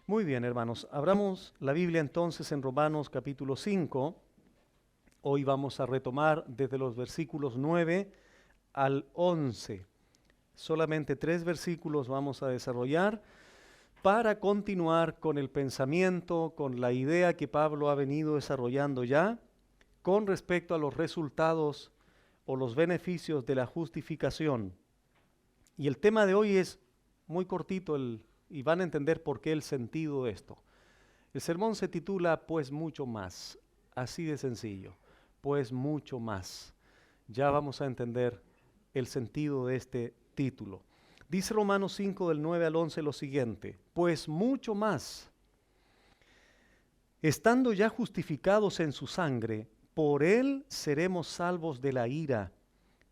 Muy bien, hermanos. Abramos la Biblia entonces en Romanos capítulo 5. Hoy vamos a retomar desde los versículos 9 al 11. Solamente 3 versículos vamos a desarrollar para continuar con el pensamiento, con la idea que Pablo ha venido desarrollando ya con respecto a los resultados o los beneficios de la justificación. Y el tema de hoy es muy cortito y van a entender por qué el sentido de esto. El sermón se titula Pues mucho más, así de sencillo, pues mucho más. Ya vamos a entender el sentido de este título. Dice Romanos 5 del 9 al 11 lo siguiente, pues mucho más, estando ya justificados en su sangre, por él seremos salvos de la ira,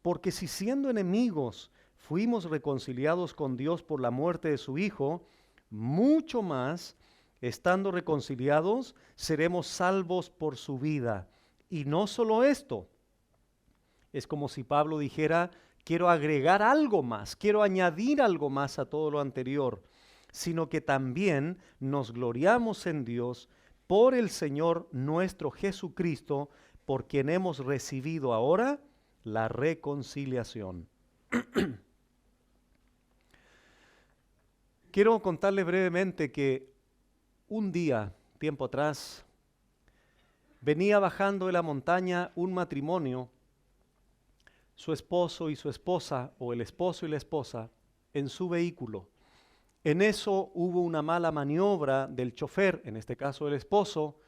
porque si siendo enemigos fuimos reconciliados con Dios por la muerte de su Hijo, mucho más, estando reconciliados, seremos salvos por su vida. Y no solo esto, es como si Pablo dijera, quiero agregar algo más, quiero añadir algo más a todo lo anterior, sino que también nos gloriamos en Dios por el Señor nuestro Jesucristo, por quien hemos recibido ahora la reconciliación. Quiero contarles brevemente que un día, tiempo atrás, venía bajando de la montaña un matrimonio, su esposo y su esposa, o el esposo y la esposa, en su vehículo. En eso hubo una mala maniobra del chofer, en este caso el esposo,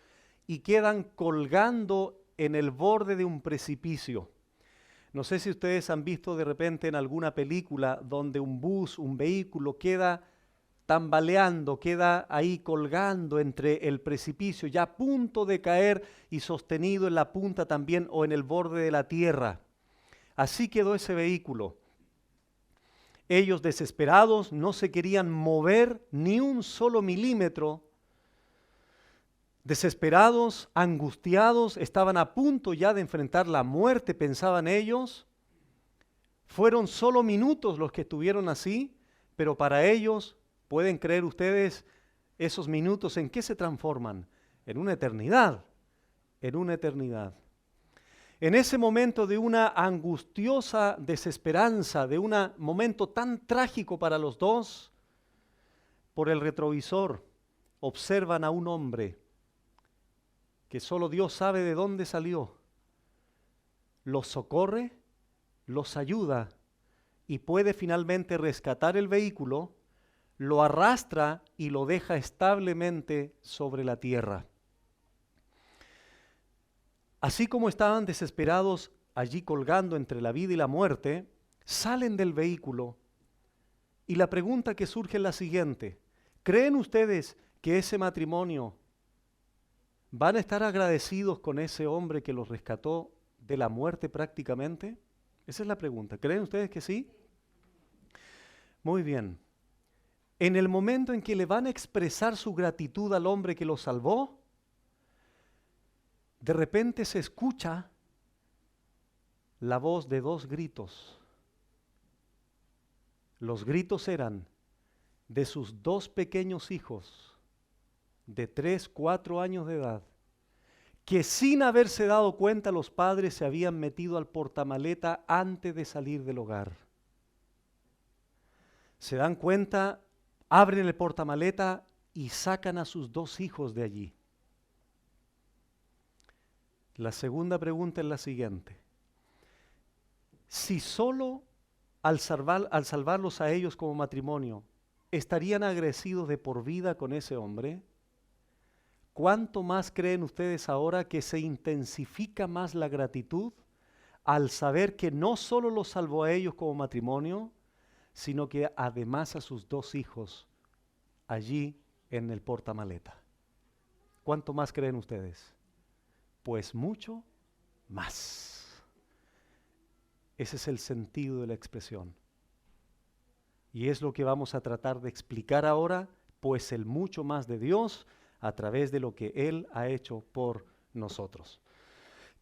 y quedan colgando en el borde de un precipicio. No sé si ustedes han visto de repente en alguna película donde un bus, un vehículo queda tambaleando, queda ahí colgando entre el precipicio, ya a punto de caer y sostenido en la punta también o en el borde de la tierra. Así quedó ese vehículo. Ellos desesperados no se querían mover ni un solo milímetro. Desesperados, angustiados, estaban a punto ya de enfrentar la muerte, pensaban ellos. Fueron solo minutos los que estuvieron así, pero para ellos, ¿pueden creer ustedes esos minutos en qué se transforman? En una eternidad, en una eternidad. En ese momento de una angustiosa desesperanza, de un momento tan trágico para los dos, por el retrovisor observan a un hombre que solo Dios sabe de dónde salió. Los socorre, los ayuda y puede finalmente rescatar el vehículo, lo arrastra y lo deja establemente sobre la tierra. Así como estaban desesperados allí colgando entre la vida y la muerte, salen del vehículo y la pregunta que surge es la siguiente: ¿creen ustedes que ese matrimonio van a estar agradecidos con ese hombre que los rescató de la muerte prácticamente? Esa es la pregunta. ¿Creen ustedes que sí? Muy bien. En el momento en que le van a expresar su gratitud al hombre que los salvó, de repente se escucha la voz de 2 gritos. Los gritos eran de sus 2 pequeños hijos de 3, 4 años de edad, que sin haberse dado cuenta los padres se habían metido al portamaleta antes de salir del hogar. Se dan cuenta, abren el portamaleta y sacan a sus 2 hijos de allí. La segunda pregunta es la siguiente: si solo al salvarlos a ellos como matrimonio, estarían agradecidos de por vida con ese hombre, ¿cuánto más creen ustedes ahora que se intensifica más la gratitud al saber que no solo los salvó a ellos como matrimonio, sino que además a sus 2 hijos allí en el portamaleta? ¿Cuánto más creen ustedes? Pues mucho más. Ese es el sentido de la expresión. Y es lo que vamos a tratar de explicar ahora, pues el mucho más de Dios a través de lo que Él ha hecho por nosotros.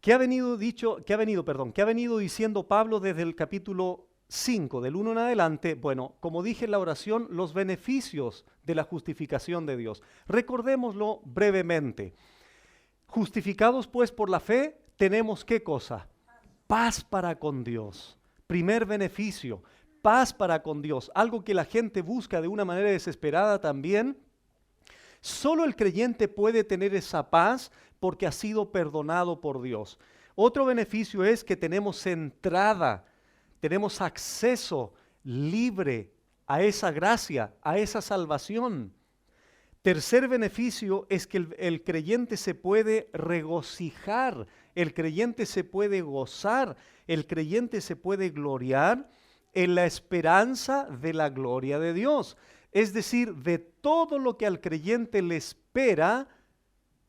¿Qué ha venido diciendo Pablo desde el capítulo 5, del 1 en adelante, bueno, como dije en la oración, los beneficios de la justificación de Dios. Recordémoslo brevemente. Justificados pues por la fe, tenemos ¿qué cosa? Paz para con Dios. Primer beneficio, paz para con Dios. Algo que la gente busca de una manera desesperada también. Solo el creyente puede tener esa paz porque ha sido perdonado por Dios. Otro beneficio es que tenemos entrada, tenemos acceso libre a esa gracia, a esa salvación. Tercer beneficio es que el creyente se puede regocijar, el creyente se puede gozar, el creyente se puede gloriar en la esperanza de la gloria de Dios. Es decir, de todo lo que al creyente le espera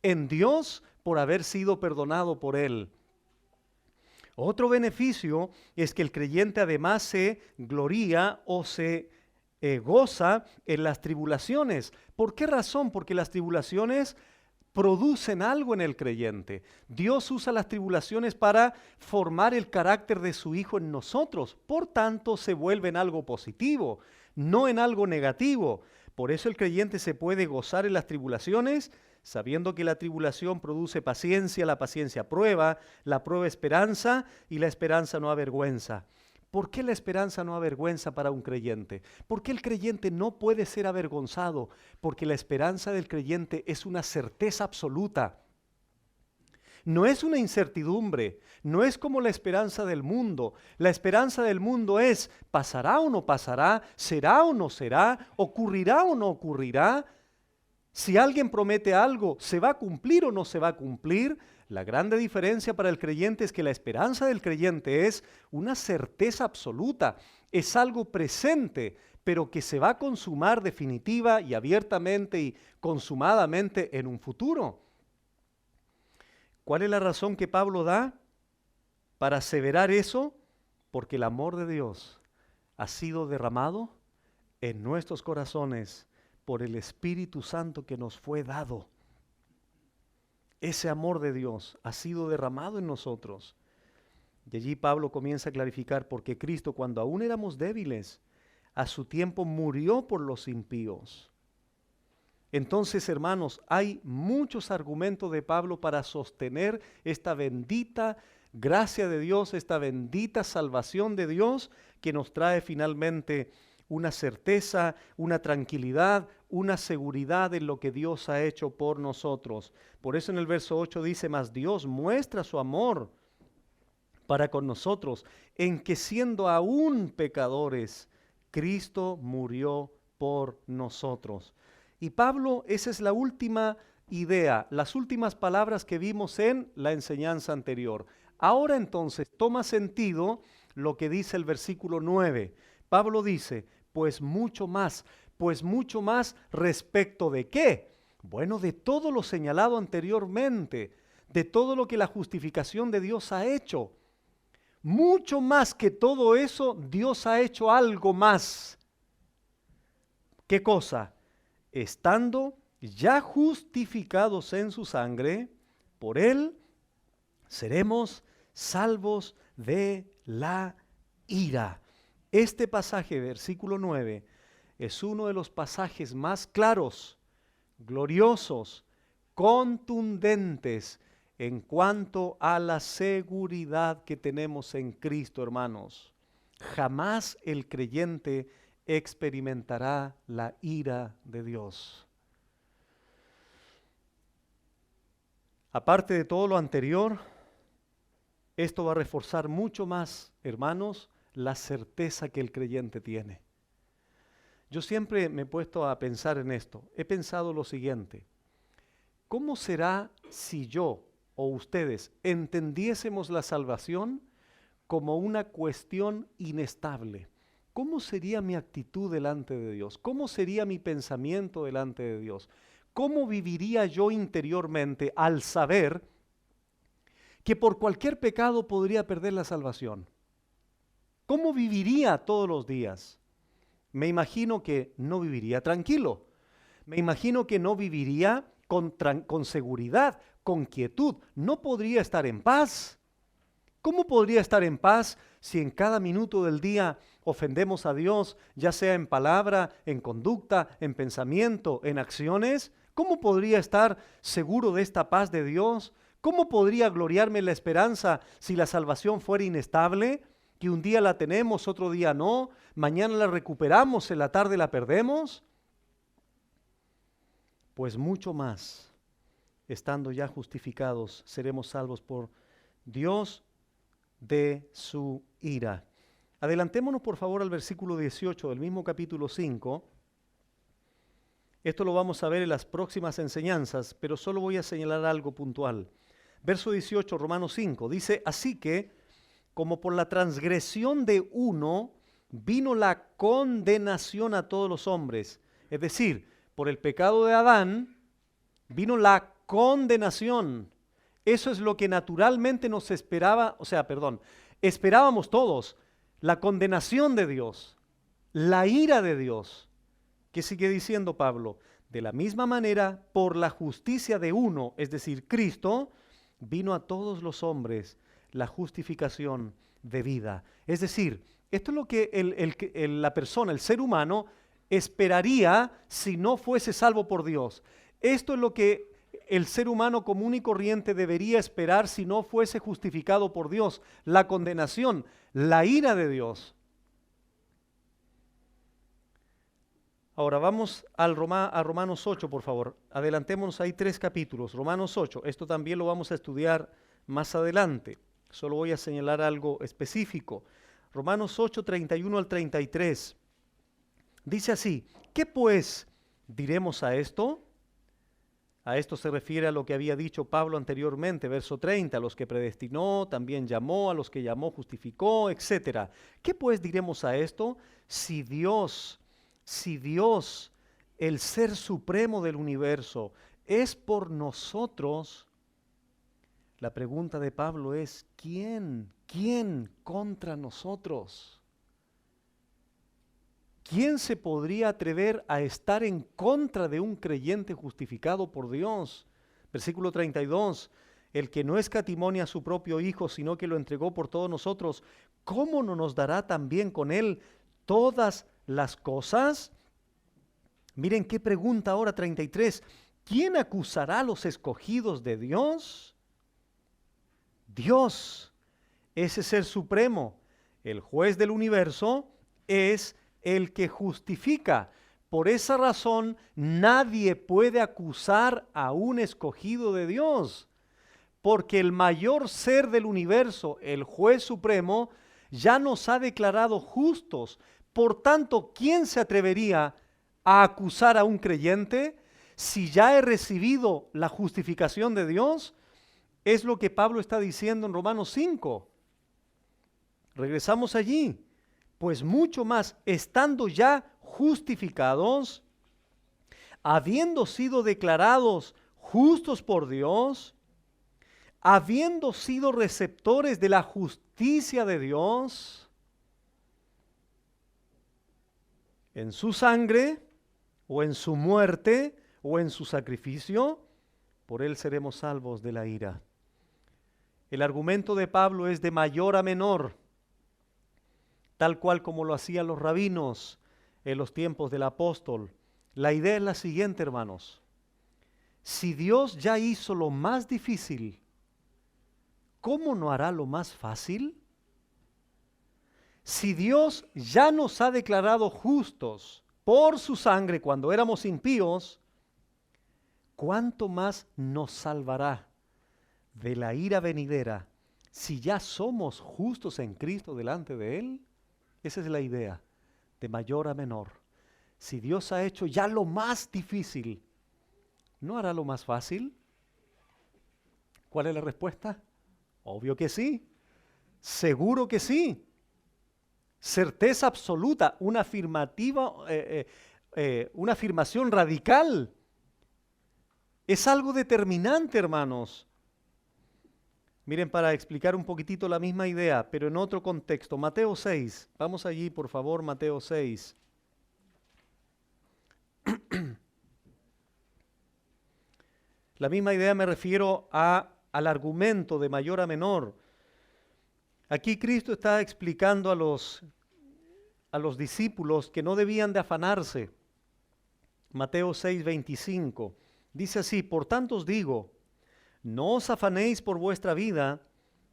en Dios por haber sido perdonado por Él. Otro beneficio es que el creyente además se gloría o se goza en las tribulaciones. ¿Por qué razón? Porque las tribulaciones producen algo en el creyente. Dios usa las tribulaciones para formar el carácter de su Hijo en nosotros. Por tanto, se vuelve en algo positivo, no en algo negativo. Por eso el creyente se puede gozar en las tribulaciones, sabiendo que la tribulación produce paciencia, la paciencia prueba, la prueba esperanza y la esperanza no avergüenza. ¿Por qué la esperanza no avergüenza para un creyente? ¿Por qué el creyente no puede ser avergonzado? Porque la esperanza del creyente es una certeza absoluta. No es una incertidumbre, no es como la esperanza del mundo. La esperanza del mundo es, ¿pasará o no pasará? ¿Será o no será? ¿Ocurrirá o no ocurrirá? Si alguien promete algo, ¿se va a cumplir o no se va a cumplir? La grande diferencia para el creyente es que la esperanza del creyente es una certeza absoluta, es algo presente, pero que se va a consumar definitiva y abiertamente y consumadamente en un futuro. ¿Cuál es la razón que Pablo da para aseverar eso? Porque el amor de Dios ha sido derramado en nuestros corazones por el Espíritu Santo que nos fue dado. Ese amor de Dios ha sido derramado en nosotros. Y allí Pablo comienza a clarificar, porque Cristo, cuando aún éramos débiles, a su tiempo murió por los impíos. Entonces, hermanos, hay muchos argumentos de Pablo para sostener esta bendita gracia de Dios, esta bendita salvación de Dios que nos trae finalmente una certeza, una tranquilidad, una seguridad en lo que Dios ha hecho por nosotros. Por eso en el verso 8 dice, mas Dios muestra su amor para con nosotros, en que siendo aún pecadores, Cristo murió por nosotros. Y Pablo, esa es la última idea, las últimas palabras que vimos en la enseñanza anterior. Ahora entonces toma sentido lo que dice el versículo 9. Pablo dice, pues mucho más respecto de ¿qué? Bueno, de todo lo señalado anteriormente, de todo lo que la justificación de Dios ha hecho. Mucho más que todo eso, Dios ha hecho algo más. ¿Qué cosa? Estando ya justificados en su sangre, por Él seremos salvos de la ira. Este pasaje, versículo 9, es uno de los pasajes más claros, gloriosos, contundentes en cuanto a la seguridad que tenemos en Cristo, hermanos. Jamás el creyente experimentará la ira de Dios. Aparte de todo lo anterior, esto va a reforzar mucho más, hermanos, la certeza que el creyente tiene. Yo siempre me he puesto a pensar en esto. He pensado lo siguiente: ¿cómo será si yo o ustedes entendiésemos la salvación como una cuestión inestable? ¿Cómo sería mi actitud delante de Dios? ¿Cómo sería mi pensamiento delante de Dios? ¿Cómo viviría yo interiormente al saber que por cualquier pecado podría perder la salvación? ¿Cómo viviría todos los días? Me imagino que no viviría tranquilo. Me imagino que no viviría con seguridad, con quietud. No podría estar en paz. ¿Cómo podría estar en paz si en cada minuto del día ofendemos a Dios, ya sea en palabra, en conducta, en pensamiento, en acciones? ¿Cómo podría estar seguro de esta paz de Dios? ¿Cómo podría gloriarme en la esperanza si la salvación fuera inestable? Que un día la tenemos, otro día no, mañana la recuperamos, en la tarde la perdemos. Pues mucho más, estando ya justificados, seremos salvos por Dios de su ira. Adelantémonos por favor al versículo 18 del mismo capítulo 5. Esto lo vamos a ver en las próximas enseñanzas, pero solo voy a señalar algo puntual. Verso 18, Romanos 5, dice: así que, como por la transgresión de uno vino la condenación a todos los hombres, es decir, por el pecado de Adán vino la condenación. Eso es lo que naturalmente nos esperaba, esperábamos todos, la condenación de Dios, la ira de Dios. ¿Qué sigue diciendo Pablo? De la misma manera, por la justicia de uno, es decir, Cristo, vino a todos los hombres la justificación de vida. Es decir, esto es lo que la persona, el ser humano, esperaría si no fuese salvo por Dios. Esto es lo que el ser humano común y corriente debería esperar si no fuese justificado por Dios: la condenación, la ira de Dios. Ahora vamos a Romanos 8, por favor. Adelantémonos ahí 3 capítulos. Romanos 8, esto también lo vamos a estudiar más adelante. Solo voy a señalar algo específico. Romanos 8, 31 al 33. Dice así: ¿qué pues diremos a esto? A esto se refiere a lo que había dicho Pablo anteriormente, verso 30, a los que predestinó, también llamó, a los que llamó, justificó, etc. ¿Qué pues diremos a esto? Si Dios, el ser supremo del universo, es por nosotros, la pregunta de Pablo es: ¿quién contra nosotros? ¿Quién se podría atrever a estar en contra de un creyente justificado por Dios? Versículo 32, el que no escatimó a su propio Hijo, sino que lo entregó por todos nosotros, ¿cómo no nos dará también con él todas las cosas? Miren qué pregunta ahora, 33. ¿Quién acusará a los escogidos de Dios? Dios, ese ser supremo, el juez del universo, es el que justifica. Por esa razón, nadie puede acusar a un escogido de Dios, porque el mayor ser del universo, el juez supremo, ya nos ha declarado justos. Por tanto, ¿quién se atrevería a acusar a un creyente si ya he recibido la justificación de Dios? Es lo que Pablo está diciendo en Romanos 5. Regresamos allí. Pues mucho más, estando ya justificados, habiendo sido declarados justos por Dios, habiendo sido receptores de la justicia de Dios, en su sangre, o en su muerte, o en su sacrificio, por él seremos salvos de la ira. El argumento de Pablo es de mayor a menor, tal cual como lo hacían los rabinos en los tiempos del apóstol. La idea es la siguiente, hermanos: si Dios ya hizo lo más difícil, ¿cómo no hará lo más fácil? Si Dios ya nos ha declarado justos por su sangre cuando éramos impíos, ¿cuánto más nos salvará de la ira venidera si ya somos justos en Cristo delante de Él? Esa es la idea, de mayor a menor. Si Dios ha hecho ya lo más difícil, ¿no hará lo más fácil? ¿Cuál es la respuesta? Obvio que sí, seguro que sí. Certeza absoluta, una afirmación radical. Es algo determinante, hermanos. Miren, para explicar un poquitito la misma idea, pero en otro contexto. Mateo 6. Vamos allí, por favor, Mateo 6. La misma idea me refiero al argumento de mayor a menor. Aquí Cristo está explicando a los discípulos que no debían de afanarse. Mateo 6:25 dice así: por tanto os digo, no os afanéis por vuestra vida,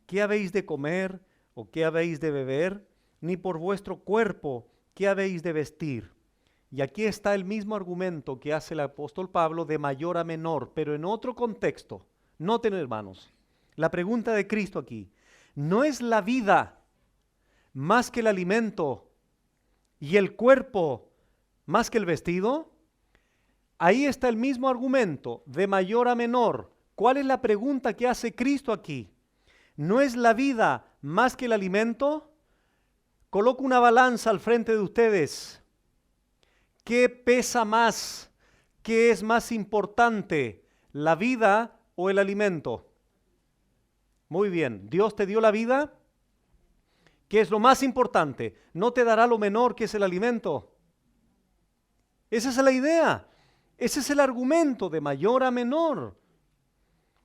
qué habéis de comer o qué habéis de beber, ni por vuestro cuerpo, qué habéis de vestir. Y aquí está el mismo argumento que hace el apóstol Pablo de mayor a menor, pero en otro contexto. Noten, hermanos, la pregunta de Cristo aquí: ¿no es la vida más que el alimento y el cuerpo más que el vestido? Ahí está el mismo argumento de mayor a menor. ¿Cuál es la pregunta que hace Cristo aquí? ¿No es la vida más que el alimento? Coloco una balanza al frente de ustedes. ¿Qué pesa más? ¿Qué es más importante? ¿La vida o el alimento? Muy bien, ¿Dios te dio la vida? ¿Qué es lo más importante? ¿No te dará lo menor que es el alimento? Esa es la idea. Ese es el argumento de mayor a menor.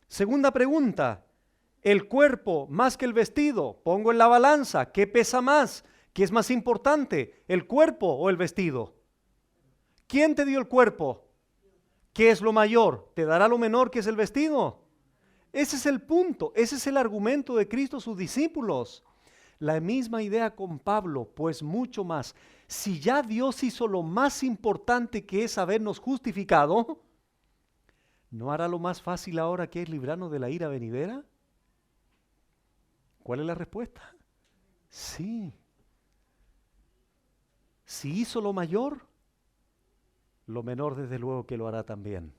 Segunda pregunta: ¿el cuerpo más que el vestido? Pongo en la balanza. ¿Qué pesa más? ¿Qué es más importante? ¿El cuerpo o el vestido? ¿Quién te dio el cuerpo? ¿Qué es lo mayor? ¿Te dará lo menor que es el vestido? Ese es el punto. Ese es el argumento de Cristo a sus discípulos. La misma idea con Pablo, pues mucho más. Si ya Dios hizo lo más importante, que es habernos justificado, ¿no hará lo más fácil ahora, que es librarnos de la ira venidera? ¿Cuál es la respuesta? Sí. Si hizo lo mayor, lo menor desde luego que lo hará también.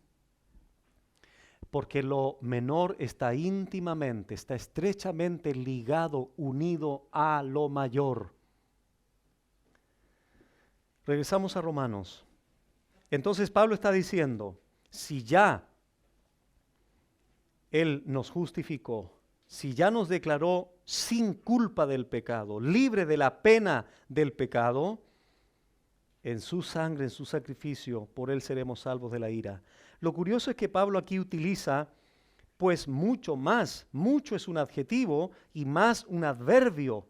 Porque lo menor está íntimamente, está estrechamente ligado, unido a lo mayor. Regresamos a Romanos. Entonces Pablo está diciendo, si ya Él nos justificó, si ya nos declaró sin culpa del pecado, libre de la pena del pecado, en su sangre, en su sacrificio, por Él seremos salvos de la ira. Lo curioso es que Pablo aquí utiliza pues mucho más. Mucho es un adjetivo y más un adverbio.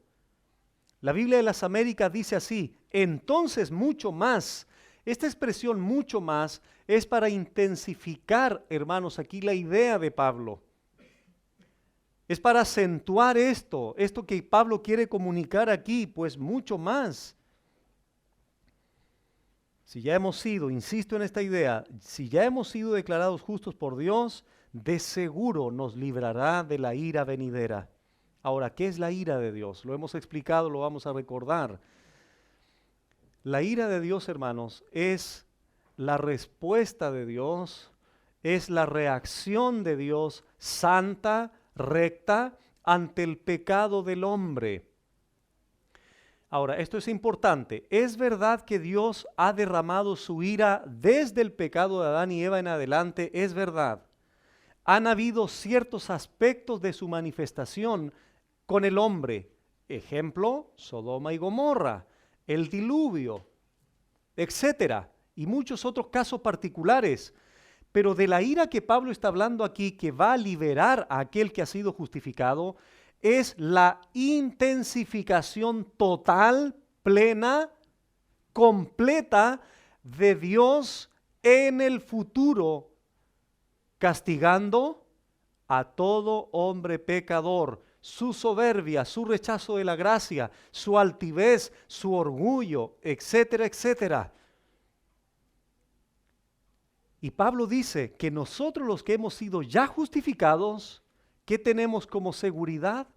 La Biblia de las Américas dice así: entonces mucho más. Esta expresión mucho más es para intensificar, hermanos, aquí la idea de Pablo. Es para acentuar esto que Pablo quiere comunicar aquí, pues mucho más. Si ya hemos sido, insisto en esta idea, si ya hemos sido declarados justos por Dios, de seguro nos librará de la ira venidera. Ahora, ¿qué es la ira de Dios? Lo hemos explicado, lo vamos a recordar. La ira de Dios, hermanos, es la respuesta de Dios, es la reacción de Dios santa, recta, ante el pecado del hombre. Ahora, esto es importante. Es verdad que Dios ha derramado su ira desde el pecado de Adán y Eva en adelante, es verdad. Han habido ciertos aspectos de su manifestación con el hombre. Ejemplo, Sodoma y Gomorra, el diluvio, etcétera, y muchos otros casos particulares. Pero de la ira que Pablo está hablando aquí, que va a liberar a aquel que ha sido justificado, es la intensificación total, plena, completa de Dios en el futuro, castigando a todo hombre pecador. Su soberbia, su rechazo de la gracia, su altivez, su orgullo, etcétera, etcétera. Y Pablo dice que nosotros, los que hemos sido ya justificados, ¿qué tenemos como seguridad?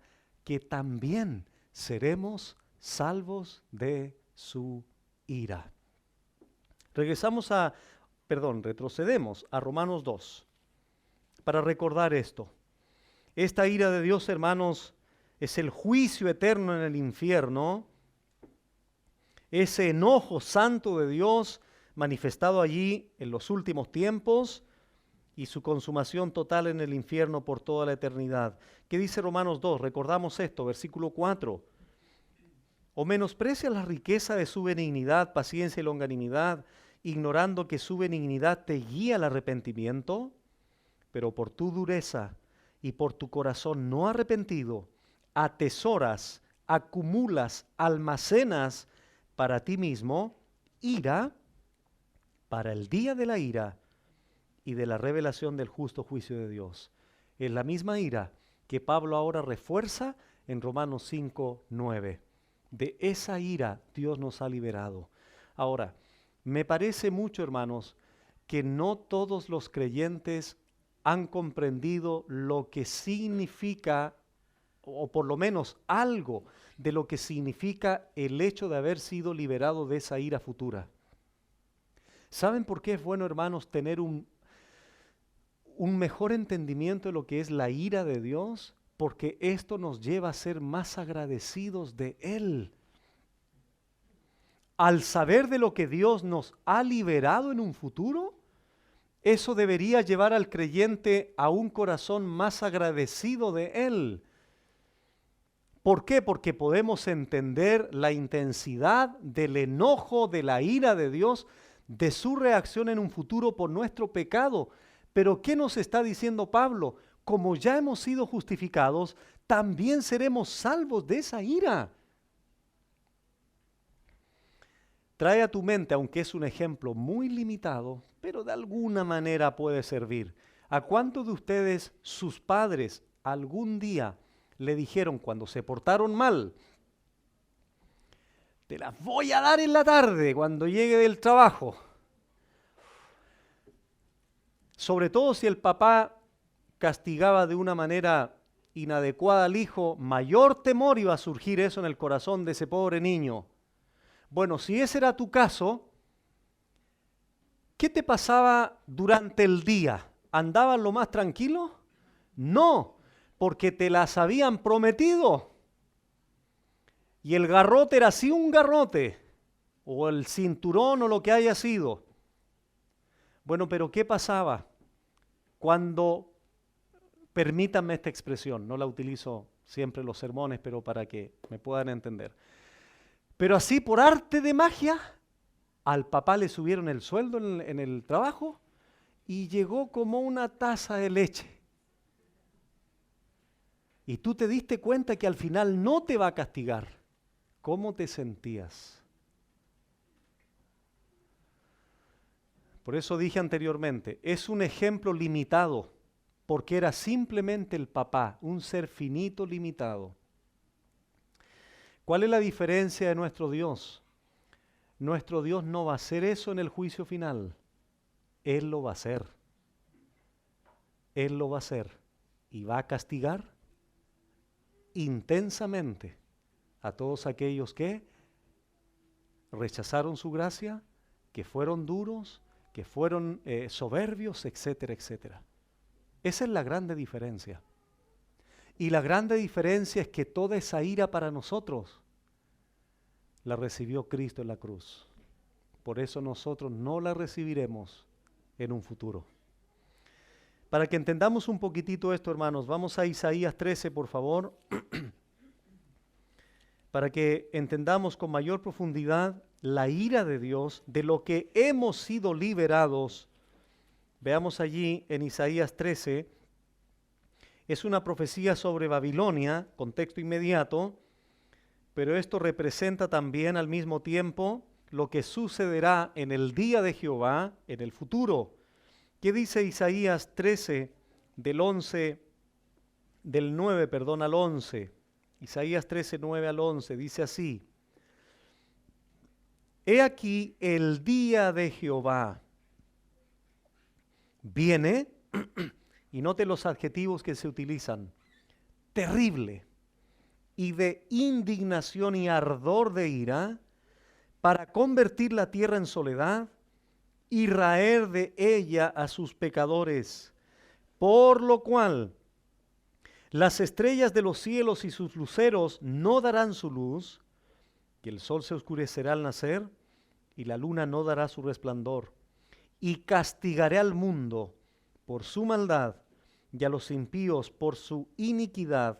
Que también seremos salvos de su ira. Retrocedemos a Romanos 2 para recordar esto. Esta ira de Dios, hermanos, es el juicio eterno en el infierno, ese enojo santo de Dios manifestado allí en los últimos tiempos, y su consumación total en el infierno por toda la eternidad. ¿Qué dice Romanos 2? Recordamos esto, versículo 4. ¿O menosprecias la riqueza de su benignidad, paciencia y longanimidad, ignorando que su benignidad te guía al arrepentimiento? Pero por tu dureza y por tu corazón no arrepentido, atesoras, acumulas, almacenas para ti mismo ira para el día de la ira y de la revelación del justo juicio de Dios. Es la misma ira que Pablo ahora refuerza en Romanos 5:9. De esa ira Dios nos ha liberado. Ahora, me parece mucho, hermanos, que no todos los creyentes han comprendido lo que significa, o por lo menos algo de lo que significa el hecho de haber sido liberado de esa ira futura. ¿Saben por qué es bueno, hermanos, tener un mejor entendimiento de lo que es la ira de Dios? Porque esto nos lleva a ser más agradecidos de Él. Al saber de lo que Dios nos ha liberado en un futuro, eso debería llevar al creyente a un corazón más agradecido de Él. ¿Por qué? Porque podemos entender la intensidad del enojo, de la ira de Dios, de su reacción en un futuro por nuestro pecado. Pero ¿qué nos está diciendo Pablo? Como ya hemos sido justificados, también seremos salvos de esa ira. Trae a tu mente, aunque es un ejemplo muy limitado, pero de alguna manera puede servir. ¿A cuántos de ustedes, sus padres, algún día le dijeron cuando se portaron mal: te las voy a dar en la tarde cuando llegue del trabajo? Sobre todo si el papá castigaba de una manera inadecuada al hijo, mayor temor iba a surgir eso en el corazón de ese pobre niño. Bueno, si ese era tu caso, ¿qué te pasaba durante el día? ¿Andabas lo más tranquilo? No, porque te las habían prometido. Y el garrote era así un garrote, o el cinturón o lo que haya sido. Bueno, pero ¿qué pasaba cuando, permítanme esta expresión, no la utilizo siempre en los sermones, pero para que me puedan entender. Pero así por arte de magia, al papá le subieron el sueldo en el trabajo y llegó como una taza de leche. Y tú te diste cuenta que al final no te va a castigar. ¿Cómo te sentías? Por eso dije anteriormente, es un ejemplo limitado, porque era simplemente el papá, un ser finito limitado. ¿Cuál es la diferencia de nuestro Dios? Nuestro Dios no va a hacer eso en el juicio final. Él lo va a hacer. Él lo va a hacer. Y va a castigar intensamente a todos aquellos que rechazaron su gracia, que fueron duros, que fueron soberbios, etcétera, etcétera. Esa es la grande diferencia. Y la grande diferencia es que toda esa ira para nosotros la recibió Cristo en la cruz. Por eso nosotros no la recibiremos en un futuro. Para que entendamos un poquitito esto, hermanos, vamos a Isaías 13, por favor, para que entendamos con mayor profundidad la ira de Dios, de lo que hemos sido liberados. Veamos allí en Isaías 13, es una profecía sobre Babilonia, contexto inmediato, pero esto representa también al mismo tiempo lo que sucederá en el día de Jehová, en el futuro. ¿Qué dice Isaías 13, del 9 al 11? Isaías 13, 9 al 11, dice así: He aquí el día de Jehová viene, y note los adjetivos que se utilizan: terrible, y de indignación y ardor de ira, para convertir la tierra en soledad y raer de ella a sus pecadores, por lo cual las estrellas de los cielos y sus luceros no darán su luz, que el sol se oscurecerá al nacer y la luna no dará su resplandor. Y castigaré al mundo por su maldad y a los impíos por su iniquidad,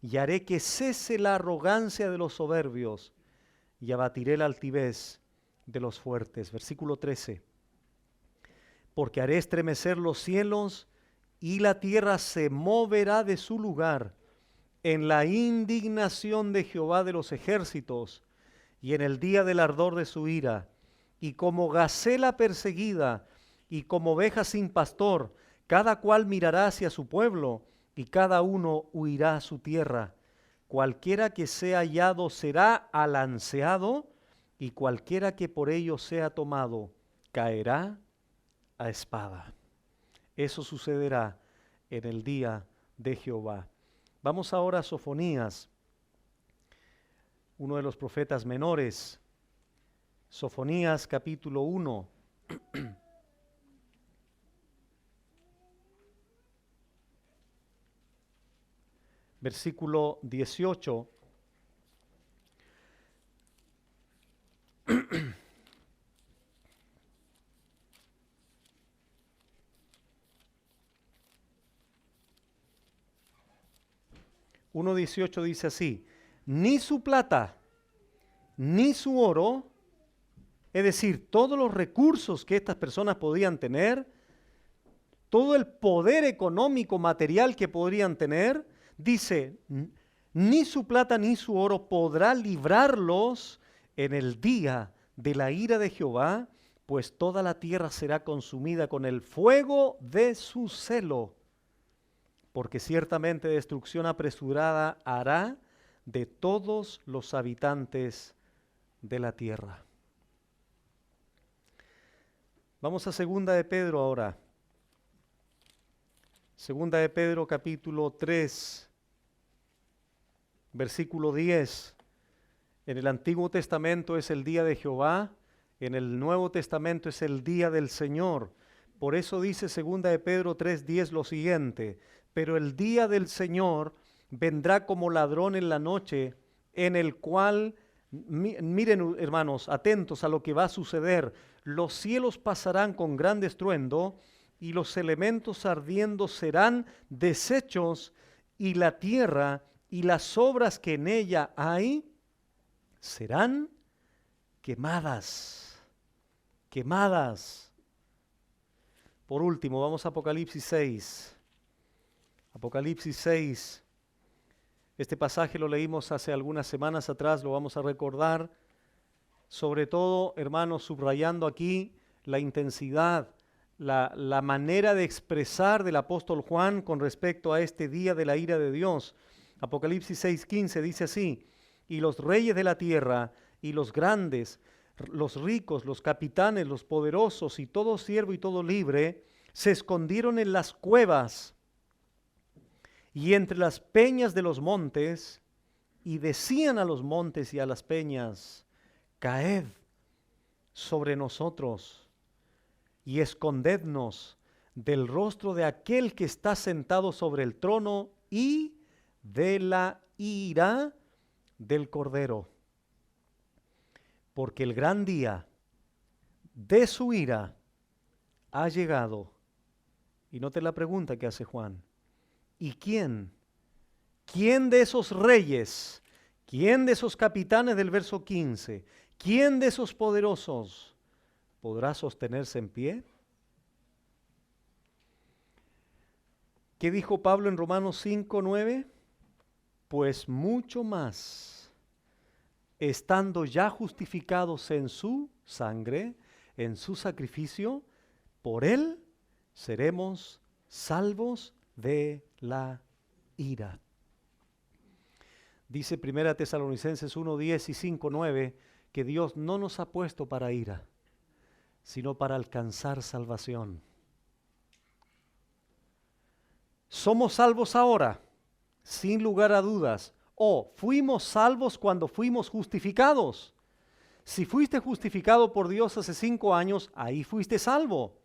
y haré que cese la arrogancia de los soberbios y abatiré la altivez de los fuertes. Versículo 13. Porque haré estremecer los cielos y la tierra se moverá de su lugar en la indignación de Jehová de los ejércitos y en el día del ardor de su ira, y como gacela perseguida y como oveja sin pastor, cada cual mirará hacia su pueblo y cada uno huirá a su tierra. Cualquiera que sea hallado será alanceado, y cualquiera que por ello sea tomado caerá a espada. Eso sucederá en el día de Jehová. Vamos ahora a Sofonías, uno de los profetas menores. Sofonías capítulo 1. Versículo 18. Uno 18 dice así: ni su plata, ni su oro, es decir, todos los recursos que estas personas podían tener, todo el poder económico, material que podrían tener, dice, ni su plata ni su oro podrá librarlos en el día de la ira de Jehová, pues toda la tierra será consumida con el fuego de su celo, porque ciertamente destrucción apresurada hará de todos los habitantes de la tierra. Vamos a Segunda de Pedro ahora. Segunda de Pedro capítulo 3, versículo 10. En el Antiguo Testamento es el día de Jehová, en el Nuevo Testamento es el día del Señor. Por eso dice Segunda de Pedro 3:10 lo siguiente: pero el día del Señor vendrá como ladrón en la noche, en el cual, miren hermanos, atentos a lo que va a suceder, los cielos pasarán con gran estruendo, y los elementos ardiendo serán deshechos, y la tierra y las obras que en ella hay serán quemadas. Quemadas. Por último, vamos a Apocalipsis 6. Apocalipsis 6. Este pasaje lo leímos hace algunas semanas atrás, lo vamos a recordar. Sobre todo, hermanos, subrayando aquí la intensidad, la manera de expresar del apóstol Juan con respecto a este día de la ira de Dios. Apocalipsis 6:15 dice así: y los reyes de la tierra, y los grandes, los ricos, los capitanes, los poderosos, y todo siervo y todo libre, se escondieron en las cuevas y entre las peñas de los montes, y decían a los montes y a las peñas: caed sobre nosotros y escondednos del rostro de aquel que está sentado sobre el trono y de la ira del Cordero. Porque el gran día de su ira ha llegado. Y note la pregunta que hace Juan: ¿y quién? ¿Quién de esos reyes? ¿Quién de esos capitanes del verso 15? ¿Quién de esos poderosos podrá sostenerse en pie? ¿Qué dijo Pablo en Romanos 5:9? Pues mucho más, estando ya justificados en su sangre, en su sacrificio, por él seremos salvos de la ira. Dice 1 Tesalonicenses 1:10 y 5:9 que Dios no nos ha puesto para ira, sino para alcanzar salvación. Somos salvos ahora, sin lugar a dudas. O fuimos salvos cuando fuimos justificados. Si fuiste justificado por Dios hace 5 años, ahí fuiste salvo.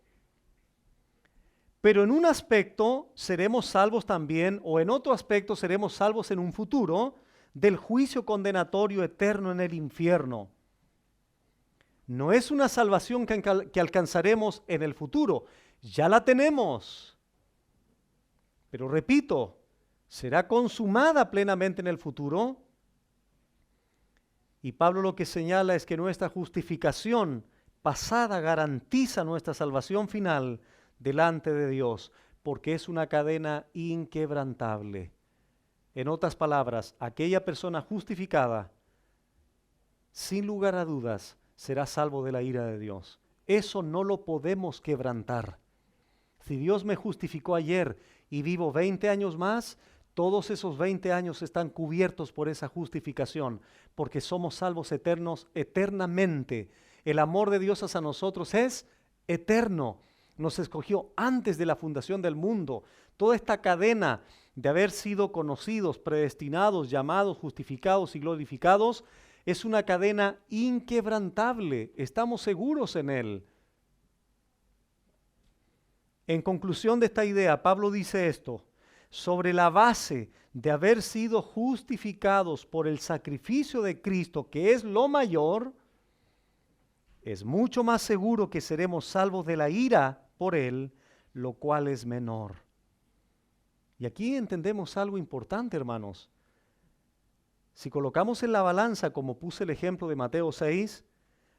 Pero en un aspecto seremos salvos también, o en otro aspecto seremos salvos en un futuro, del juicio condenatorio eterno en el infierno. No es una salvación que alcanzaremos en el futuro, ya la tenemos. Pero repito, será consumada plenamente en el futuro. Y Pablo lo que señala es que nuestra justificación pasada garantiza nuestra salvación final delante de Dios, porque es una cadena inquebrantable. En otras palabras, aquella persona justificada, sin lugar a dudas, será salvo de la ira de Dios. Eso no lo podemos quebrantar. Si Dios me justificó ayer y vivo 20 años más, todos esos 20 años están cubiertos por esa justificación, porque somos salvos eternos eternamente. El amor de Dios hacia nosotros es eterno. Nos escogió antes de la fundación del mundo. Toda esta cadena de haber sido conocidos, predestinados, llamados, justificados y glorificados, es una cadena inquebrantable. Estamos seguros en Él. En conclusión de esta idea, Pablo dice esto: sobre la base de haber sido justificados por el sacrificio de Cristo, que es lo mayor, es mucho más seguro que seremos salvos de la ira por Él, lo cual es menor. Y aquí entendemos algo importante, hermanos. Si colocamos en la balanza, como puse el ejemplo de Mateo 6,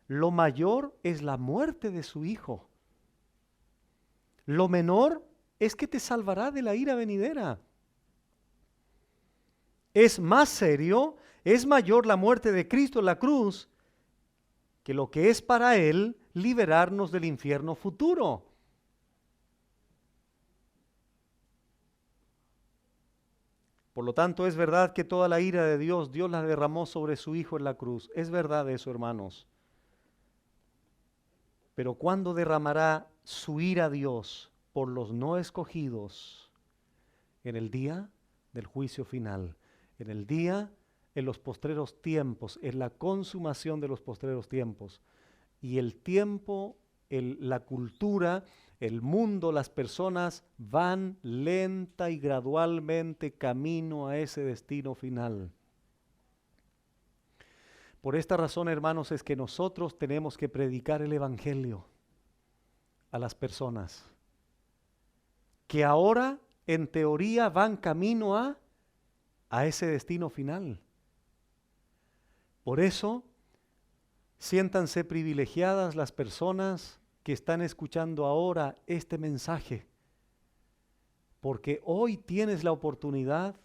lo mayor es la muerte de su Hijo. Lo menor es que te salvará de la ira venidera. Es más serio, es mayor la muerte de Cristo en la cruz que lo que es para Él liberarnos del infierno futuro. Por lo tanto, es verdad que toda la ira de Dios, Dios la derramó sobre su Hijo en la cruz. Es verdad eso, hermanos. Pero ¿cuándo derramará su ira Dios por los no escogidos? En el día del juicio final, en el día, en los postreros tiempos, en la consumación de los postreros tiempos. Y el tiempo, la cultura, el mundo, las personas van lenta y gradualmente camino a ese destino final. Por esta razón, hermanos, es que nosotros tenemos que predicar el Evangelio a las personas que ahora, en teoría, van camino a ese destino final. Por eso, siéntanse privilegiadas las personas que están escuchando ahora este mensaje, porque hoy tienes la oportunidad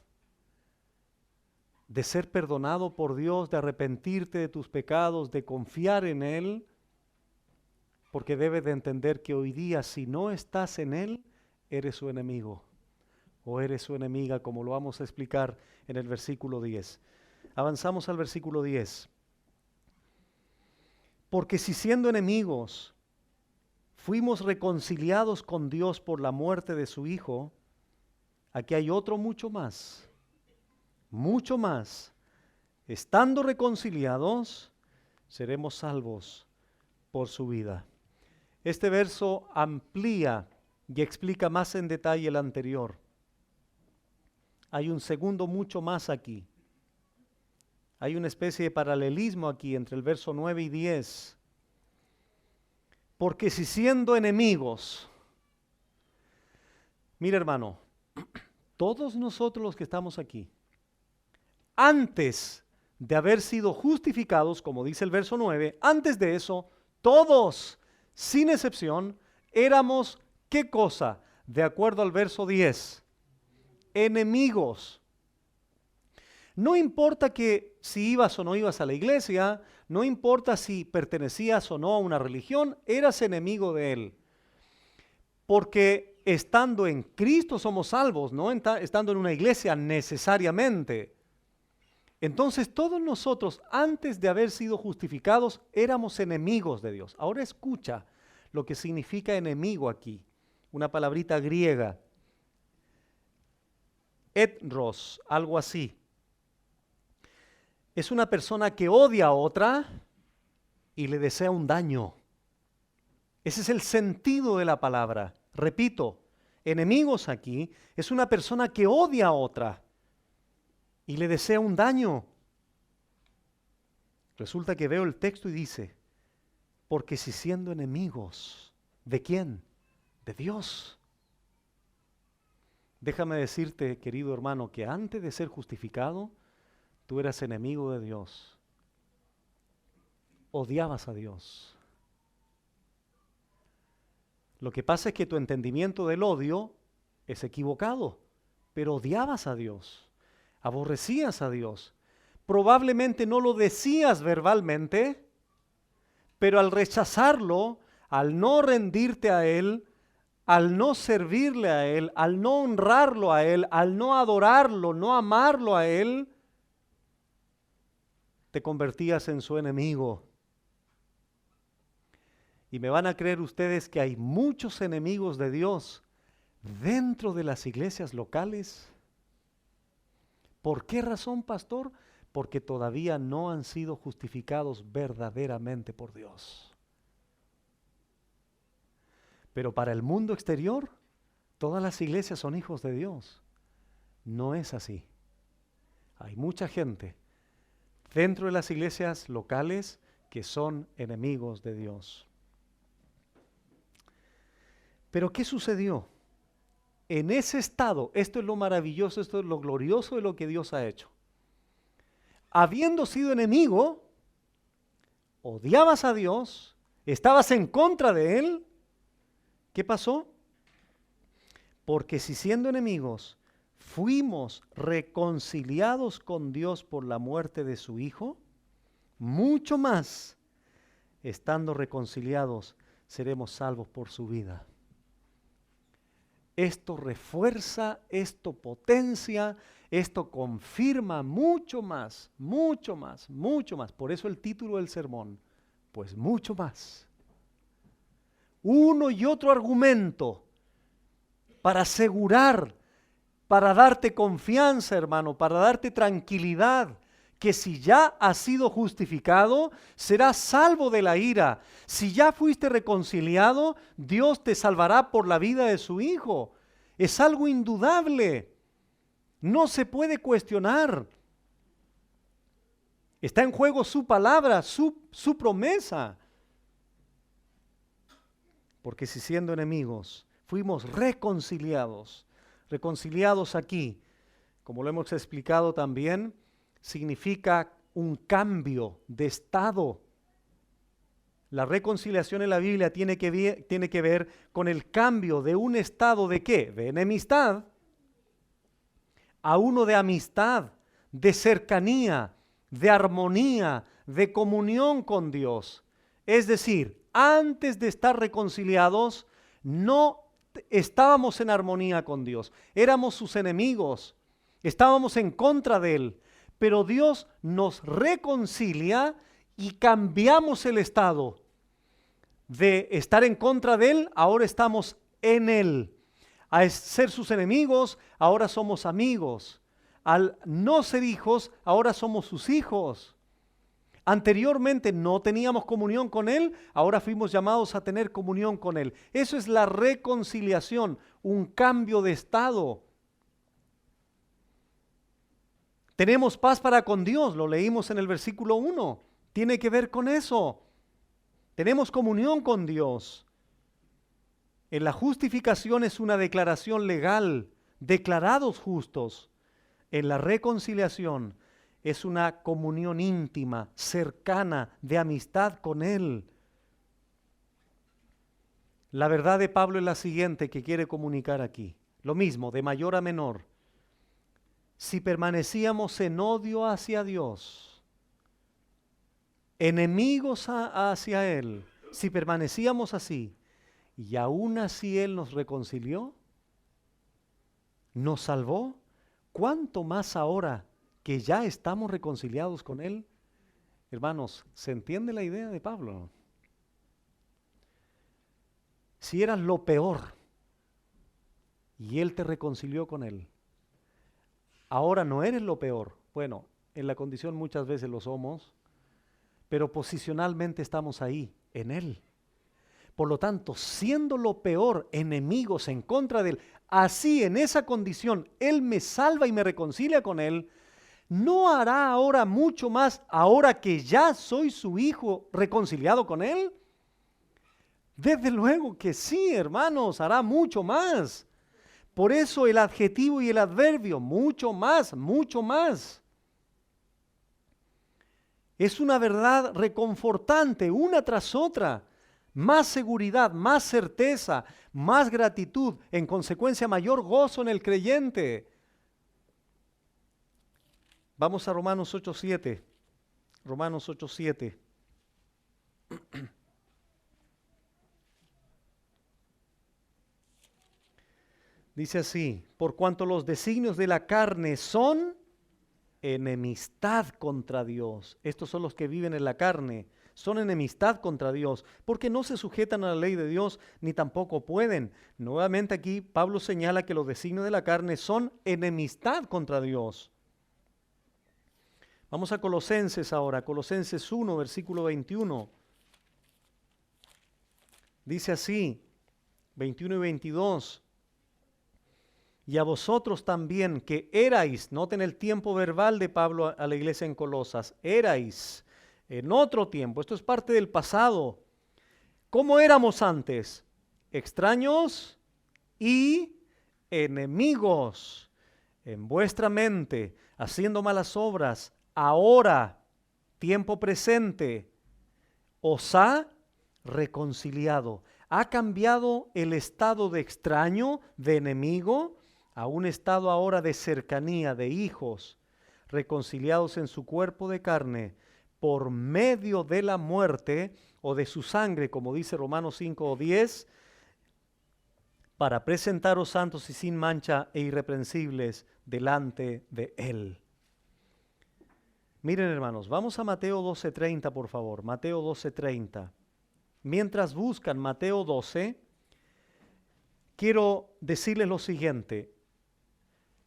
de ser perdonado por Dios, de arrepentirte de tus pecados, de confiar en Él, porque debes de entender que hoy día, si no estás en Él, eres su enemigo o eres su enemiga, como lo vamos a explicar en el versículo 10. Avanzamos al versículo 10. Porque si siendo enemigos fuimos reconciliados con Dios por la muerte de su Hijo, aquí hay otro mucho más. Estando reconciliados, seremos salvos por su vida. Este verso amplía y explica más en detalle el anterior. Hay un segundo mucho más aquí. Hay una especie de paralelismo aquí entre el verso 9 y 10. Porque si siendo enemigos, mira hermano, todos nosotros los que estamos aquí, antes de haber sido justificados, como dice el verso 9, antes de eso, todos, sin excepción, éramos, ¿qué cosa? De acuerdo al verso 10, enemigos. No importa que si ibas o no ibas a la iglesia, no importa si pertenecías o no a una religión, eras enemigo de Él. Porque estando en Cristo somos salvos, no estando en una iglesia necesariamente. Entonces todos nosotros, antes de haber sido justificados, éramos enemigos de Dios. Ahora escucha lo que significa enemigo aquí, una palabrita griega, etros, algo así. Es una persona que odia a otra y le desea un daño. Ese es el sentido de la palabra. Repito, enemigos aquí es una persona que odia a otra y le desea un daño. Resulta que veo el texto y dice, porque si siendo enemigos, ¿de quién? De Dios. Déjame decirte, querido hermano, que antes de ser justificado, tú eras enemigo de Dios. Odiabas a Dios. Lo que pasa es que tu entendimiento del odio es equivocado, pero odiabas a Dios. Aborrecías a Dios. Probablemente no lo decías verbalmente, pero al rechazarlo, al no rendirte a Él, al no servirle a Él, al no honrarlo a Él, al no adorarlo, no amarlo a Él, te convertías en su enemigo. Y me van a creer ustedes que hay muchos enemigos de Dios dentro de las iglesias locales. ¿Por qué razón, pastor? Porque todavía no han sido justificados verdaderamente por Dios. Pero para el mundo exterior, todas las iglesias son hijos de Dios. No es así. Hay mucha gente dentro de las iglesias locales que son enemigos de Dios. Pero ¿qué sucedió? En ese estado, esto es lo maravilloso, esto es lo glorioso de lo que Dios ha hecho. Habiendo sido enemigo, odiabas a Dios, estabas en contra de Él. ¿Qué pasó? Porque si siendo enemigos fuimos reconciliados con Dios por la muerte de su Hijo, mucho más, estando reconciliados, seremos salvos por su vida. Esto refuerza, esto potencia, esto confirma mucho más, mucho más, mucho más. Por eso el título del sermón, pues mucho más. Uno y otro argumento para asegurar, para darte confianza, hermano, para darte tranquilidad, que si ya has sido justificado, serás salvo de la ira. Si ya fuiste reconciliado, Dios te salvará por la vida de su Hijo. Es algo indudable. No se puede cuestionar. Está en juego su palabra, su promesa. Porque si siendo enemigos fuimos reconciliados aquí, como lo hemos explicado también, significa un cambio de estado. La reconciliación en la Biblia tiene que ver con el cambio de un estado de ¿qué? De enemistad a uno de amistad, de cercanía, de armonía, de comunión con Dios. Es decir, antes de estar reconciliados, no estábamos en armonía con Dios. Éramos sus enemigos, estábamos en contra de Él. Pero Dios nos reconcilia y cambiamos el estado. De estar en contra de Él, ahora estamos en Él. A ser sus enemigos, ahora somos amigos. Al no ser hijos, ahora somos sus hijos. Anteriormente no teníamos comunión con Él, ahora fuimos llamados a tener comunión con Él. Eso es la reconciliación, un cambio de estado. Tenemos paz para con Dios, lo leímos en el versículo 1. Tiene que ver con eso. Tenemos comunión con Dios. En la justificación es una declaración legal, declarados justos. En la reconciliación es una comunión íntima, cercana, de amistad con Él. La verdad de Pablo es la siguiente que quiere comunicar aquí. Lo mismo, de mayor a menor. Si permanecíamos en odio hacia Dios, enemigos hacia Él, si permanecíamos así, y aún así Él nos reconcilió, nos salvó, ¿cuánto más ahora que ya estamos reconciliados con Él? Hermanos, ¿se entiende la idea de Pablo? Si eras lo peor y Él te reconcilió con Él, ahora no eres lo peor. Bueno, en la condición muchas veces lo somos, pero posicionalmente estamos ahí, en Él. Por lo tanto, siendo lo peor, enemigos en contra de Él, así en esa condición Él me salva y me reconcilia con Él, ¿no hará ahora mucho más, ahora que ya soy su hijo reconciliado con Él? Desde luego que sí, hermanos, hará mucho más. Por eso el adjetivo y el adverbio, mucho más, mucho más. Es una verdad reconfortante, una tras otra. Más seguridad, más certeza, más gratitud, en consecuencia mayor gozo en el creyente. Vamos a Romanos 8:7. Romanos 8:7. Dice así: por cuanto los designios de la carne son enemistad contra Dios. Estos son los que viven en la carne. Son enemistad contra Dios, porque no se sujetan a la ley de Dios, ni tampoco pueden. Nuevamente aquí Pablo señala que los designios de la carne son enemistad contra Dios. Vamos a Colosenses ahora, Colosenses 1, versículo 21. Dice así, 21 y 22. Y a vosotros también que erais, noten el tiempo verbal de Pablo a la iglesia en Colosas, erais en otro tiempo, esto es parte del pasado. ¿Cómo éramos antes? Extraños y enemigos en vuestra mente, haciendo malas obras. Ahora, tiempo presente, os ha reconciliado. Ha cambiado el estado de extraño, de enemigo, a un estado ahora de cercanía, de hijos, reconciliados en su cuerpo de carne, por medio de la muerte o de su sangre, como dice Romanos 5 o 10, para presentaros santos y sin mancha e irreprensibles delante de Él. Miren, hermanos, vamos a Mateo 12:30, por favor. Mateo 12:30. Mientras buscan Mateo 12, quiero decirles lo siguiente.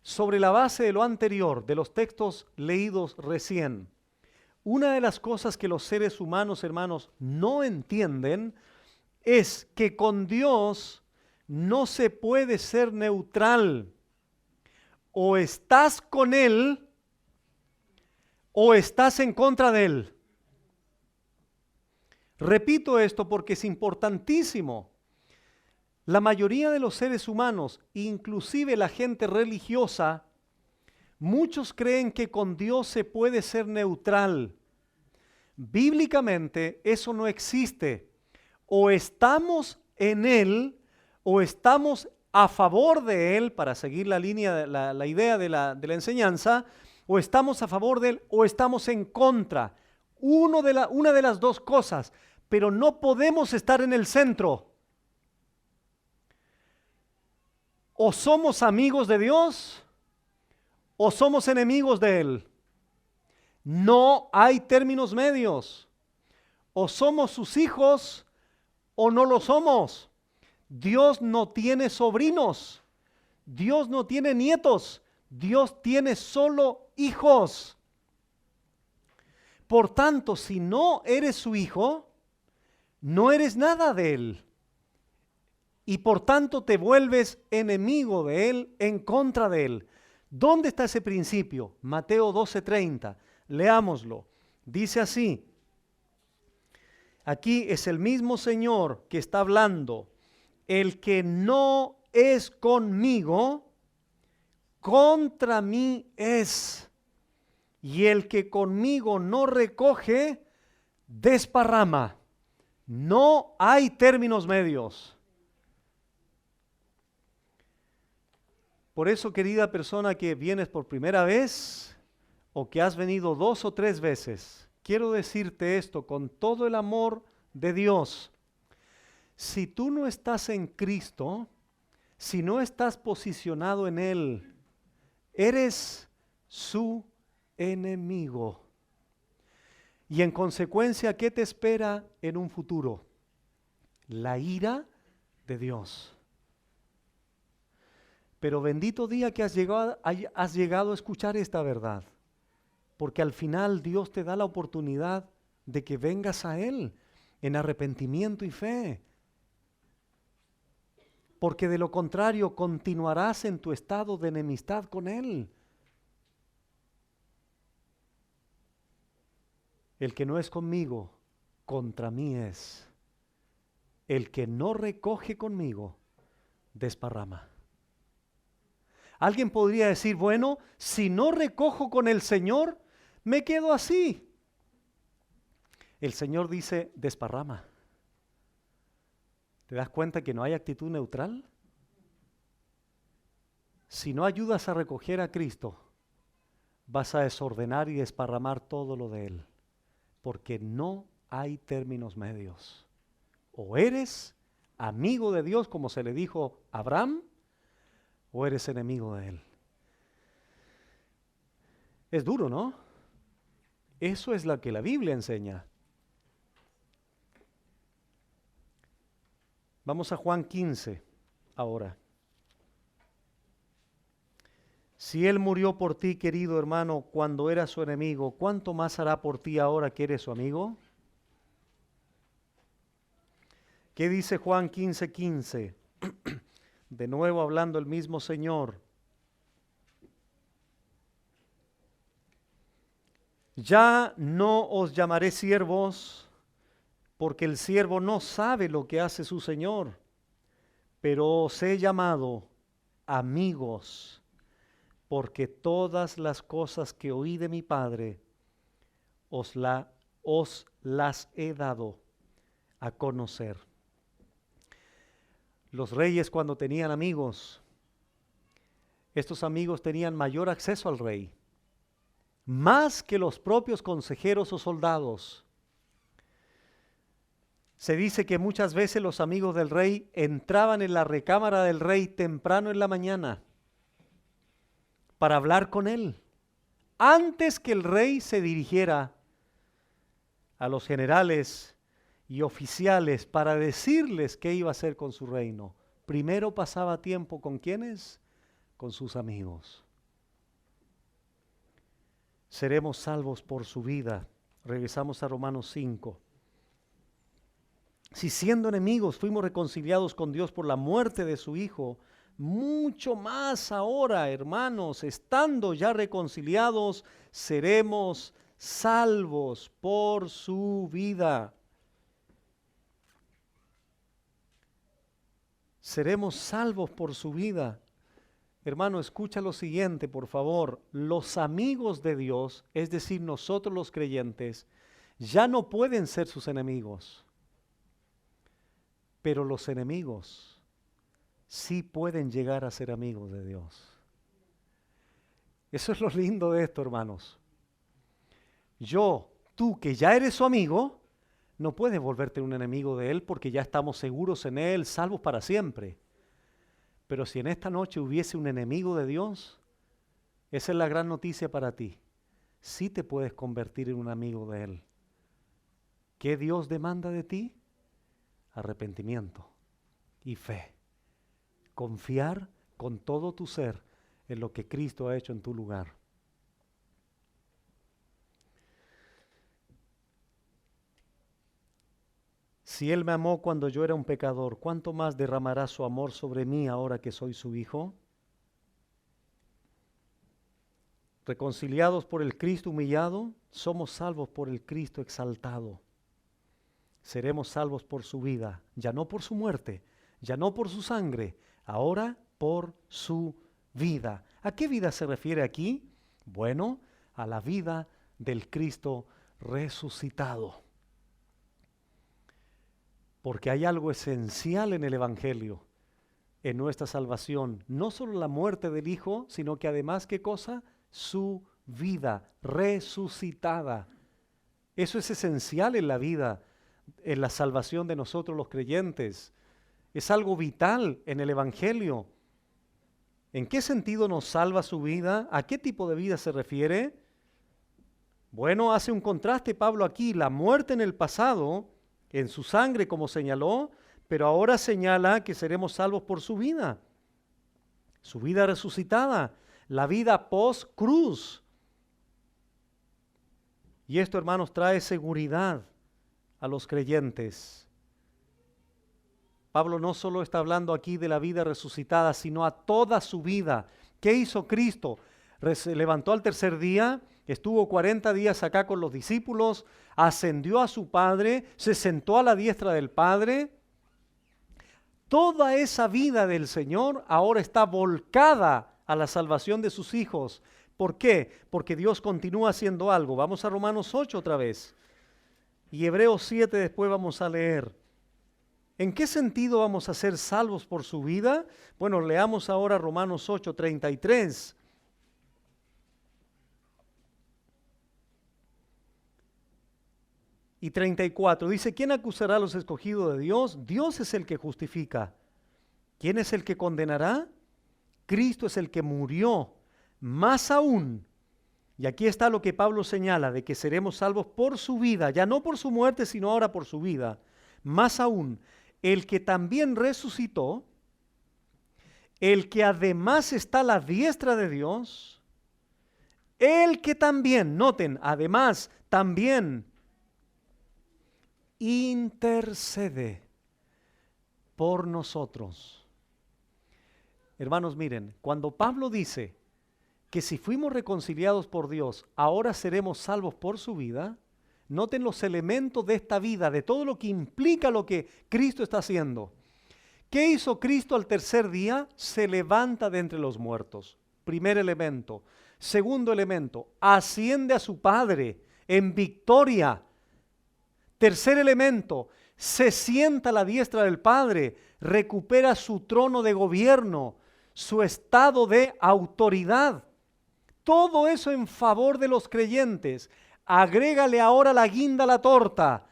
Sobre la base de lo anterior, de los textos leídos recién, una de las cosas que los seres humanos, hermanos, no entienden es que con Dios no se puede ser neutral. O estás con Él o estás en contra de Él. Repito esto porque es importantísimo. La mayoría de los seres humanos, inclusive la gente religiosa, muchos creen que con Dios se puede ser neutral. Bíblicamente eso no existe. O estamos en Él o estamos a favor de Él, para seguir la línea, la idea de la enseñanza, o estamos a favor de Él o estamos en contra. Una de las dos cosas, pero no podemos estar en el centro. O somos amigos de Dios o somos enemigos de Él. No hay términos medios. O somos sus hijos o no lo somos. Dios no tiene sobrinos. Dios no tiene nietos. Dios tiene solo hijos. Por tanto, si no eres su hijo, no eres nada de Él. Y por tanto te vuelves enemigo de Él, en contra de Él. ¿Dónde está ese principio? Mateo 12:30. Leámoslo. Dice así. Aquí es el mismo Señor que está hablando. El que no es conmigo, contra mí es. Y el que conmigo no recoge, desparrama. No hay términos medios. Por eso, querida persona que vienes por primera vez o que has venido 2 o 3 veces, quiero decirte esto con todo el amor de Dios. Si tú no estás en Cristo, si no estás posicionado en Él, eres su enemigo. Y en consecuencia, ¿qué te espera en un futuro? La ira de Dios. Pero bendito día que has llegado a escuchar esta verdad, porque al final Dios te da la oportunidad de que vengas a Él en arrepentimiento y fe. Porque de lo contrario continuarás en tu estado de enemistad con Él. El que no es conmigo, contra mí es. El que no recoge conmigo, desparrama. Alguien podría decir, bueno, si no recojo con el Señor, me quedo así. El Señor dice, desparrama. ¿Te das cuenta que no hay actitud neutral? Si no ayudas a recoger a Cristo, vas a desordenar y desparramar todo lo de él, porque no hay términos medios. O eres amigo de Dios, como se le dijo a Abraham, o eres enemigo de él. Es duro, ¿no? Eso es lo que la Biblia enseña. Vamos a Juan 15 ahora. Si Él murió por ti, querido hermano, cuando era su enemigo, ¿cuánto más hará por ti ahora que eres su amigo? ¿Qué dice Juan 15:15? De nuevo hablando el mismo Señor. Ya no os llamaré siervos, porque el siervo no sabe lo que hace su Señor, pero os he llamado amigos, porque todas las cosas que oí de mi Padre os las he dado a conocer. Los reyes, cuando tenían amigos, estos amigos tenían mayor acceso al rey, más que los propios consejeros o soldados. Se dice que muchas veces los amigos del rey entraban en la recámara del rey temprano en la mañana para hablar con él, antes que el rey se dirigiera a los generales y oficiales para decirles qué iba a hacer con su reino. Primero pasaba tiempo ¿con quiénes? Con sus amigos. Seremos salvos por su vida. Regresamos a Romanos 5. Si siendo enemigos fuimos reconciliados con Dios por la muerte de su Hijo, mucho más ahora, hermanos, estando ya reconciliados, seremos salvos por su vida. Seremos salvos por su vida. Hermano, escucha lo siguiente, por favor. Los amigos de Dios, es decir, nosotros los creyentes, ya no pueden ser sus enemigos. Pero los enemigos sí pueden llegar a ser amigos de Dios. Eso es lo lindo de esto, hermanos. Tú que ya eres su amigo, no puedes volverte un enemigo de Él porque ya estamos seguros en Él, salvos para siempre. Pero si en esta noche hubiese un enemigo de Dios, esa es la gran noticia para ti. Sí te puedes convertir en un amigo de Él. ¿Qué Dios demanda de ti? Arrepentimiento y fe. Confiar con todo tu ser en lo que Cristo ha hecho en tu lugar. Si Él me amó cuando yo era un pecador, ¿cuánto más derramará su amor sobre mí ahora que soy su Hijo? Reconciliados por el Cristo humillado, somos salvos por el Cristo exaltado. Seremos salvos por su vida, ya no por su muerte, ya no por su sangre, ahora por su vida. ¿A qué vida se refiere aquí? Bueno, a la vida del Cristo resucitado. Porque hay algo esencial en el Evangelio, en nuestra salvación. No solo la muerte del Hijo, sino que además, ¿qué cosa? Su vida resucitada. Eso es esencial en la vida, en la salvación de nosotros los creyentes. Es algo vital en el Evangelio. ¿En qué sentido nos salva su vida? ¿A qué tipo de vida se refiere? Bueno, hace un contraste Pablo aquí, la muerte en el pasado, en su sangre como señaló, pero ahora señala que seremos salvos por su vida resucitada, la vida post-cruz. Y esto, hermanos, trae seguridad a los creyentes. Pablo no solo está hablando aquí de la vida resucitada, sino a toda su vida. ¿Qué hizo Cristo? Se levantó al tercer día, estuvo 40 días acá con los discípulos, ascendió a su Padre, se sentó a la diestra del Padre. Toda esa vida del Señor ahora está volcada a la salvación de sus hijos. ¿Por qué? Porque Dios continúa haciendo algo. Vamos a Romanos 8 otra vez. Y Hebreos 7 después vamos a leer. ¿En qué sentido vamos a ser salvos por su vida? Bueno, leamos ahora Romanos 8:33. y 34. Dice, ¿quién acusará a los escogidos de Dios? Dios es el que justifica. ¿Quién es el que condenará? Cristo es el que murió. Más aún, y aquí está lo que Pablo señala, de que seremos salvos por su vida, ya no por su muerte, sino ahora por su vida. Más aún, el que también resucitó, el que además está a la diestra de Dios, el que también, noten, además, también intercede por nosotros. Hermanos, miren, cuando Pablo dice que si fuimos reconciliados por Dios, ahora seremos salvos por su vida, noten los elementos de esta vida, de todo lo que implica lo que Cristo está haciendo. ¿Qué hizo Cristo al tercer día? Se levanta de entre los muertos. Primer elemento. Segundo elemento, asciende a su Padre en victoria. Tercer elemento, se sienta a la diestra del Padre, recupera su trono de gobierno, su estado de autoridad. Todo eso en favor de los creyentes. Agrégale ahora la guinda a la torta.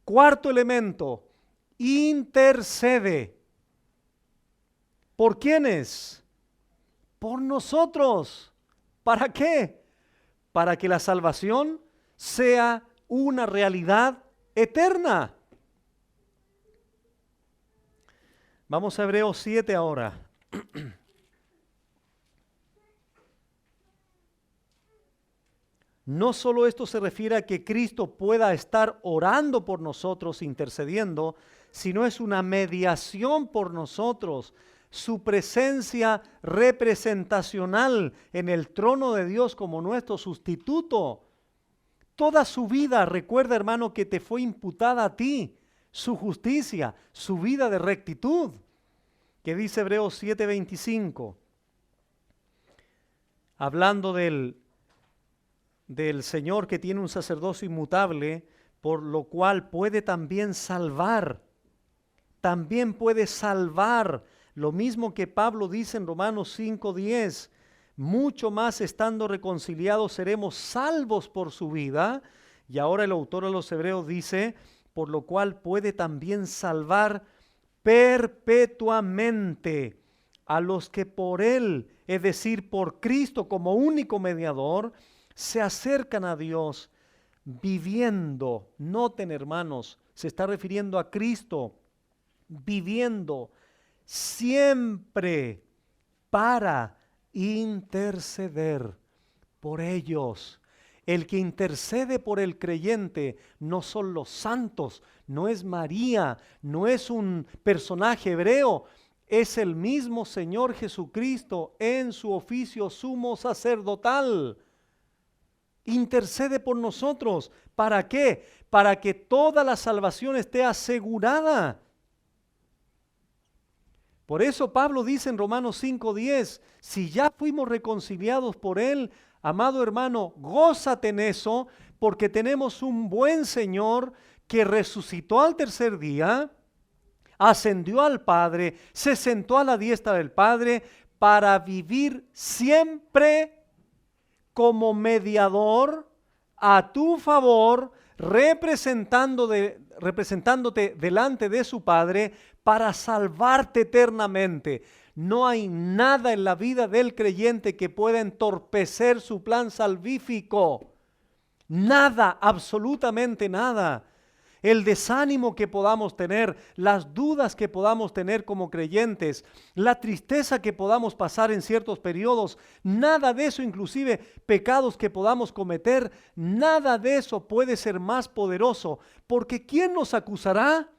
Cuarto elemento, intercede. ¿Por quiénes? Por nosotros. ¿Para qué? Para que la salvación sea una realidad eterna. Vamos a Hebreos 7 ahora. No solo esto se refiere a que Cristo pueda estar orando por nosotros, intercediendo, sino es una mediación por nosotros, su presencia representacional en el trono de Dios como nuestro sustituto. Toda su vida, recuerda hermano, que te fue imputada a ti, su justicia, su vida de rectitud, que dice Hebreos 7:25, hablando del Señor que tiene un sacerdocio inmutable, por lo cual puede también salvar. También puede salvar. Lo mismo que Pablo dice en Romanos 5:10. Mucho más estando reconciliados seremos salvos por su vida. Y ahora el autor a los Hebreos dice, por lo cual puede también salvar perpetuamente a los que por él, es decir, por Cristo como único mediador, se acercan a Dios viviendo. Noten, hermanos, se está refiriendo a Cristo, viviendo siempre para interceder por ellos. El que intercede por el creyente no son los santos, no es María, no es un personaje hebreo, es el mismo Señor Jesucristo en su oficio sumo sacerdotal. Intercede por nosotros. ¿Para qué? Para que toda la salvación esté asegurada. Por eso Pablo dice en Romanos 5:10, si ya fuimos reconciliados por Él, amado hermano, gózate en eso, porque tenemos un buen Señor que resucitó al tercer día, ascendió al Padre, se sentó a la diestra del Padre para vivir siempre como mediador a tu favor, representándote delante de su Padre para salvarte eternamente. No hay nada en la vida del creyente que pueda entorpecer su plan salvífico. Nada, absolutamente nada. El desánimo que podamos tener, las dudas que podamos tener como creyentes, la tristeza que podamos pasar en ciertos periodos, nada de eso, inclusive pecados que podamos cometer, nada de eso puede ser más poderoso, porque ¿quién nos acusará?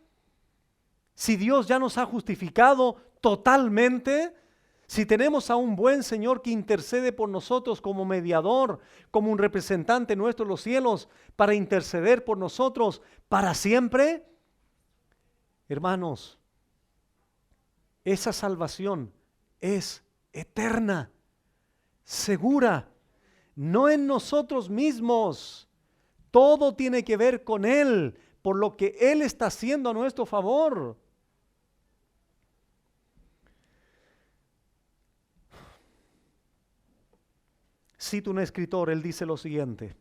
Si Dios ya nos ha justificado totalmente, si tenemos a un buen Señor que intercede por nosotros como mediador, como un representante nuestro en los cielos, para interceder por nosotros para siempre, hermanos, esa salvación es eterna, segura, no en nosotros mismos. Todo tiene que ver con Él, por lo que Él está haciendo a nuestro favor. Cito un escritor, él dice lo siguiente: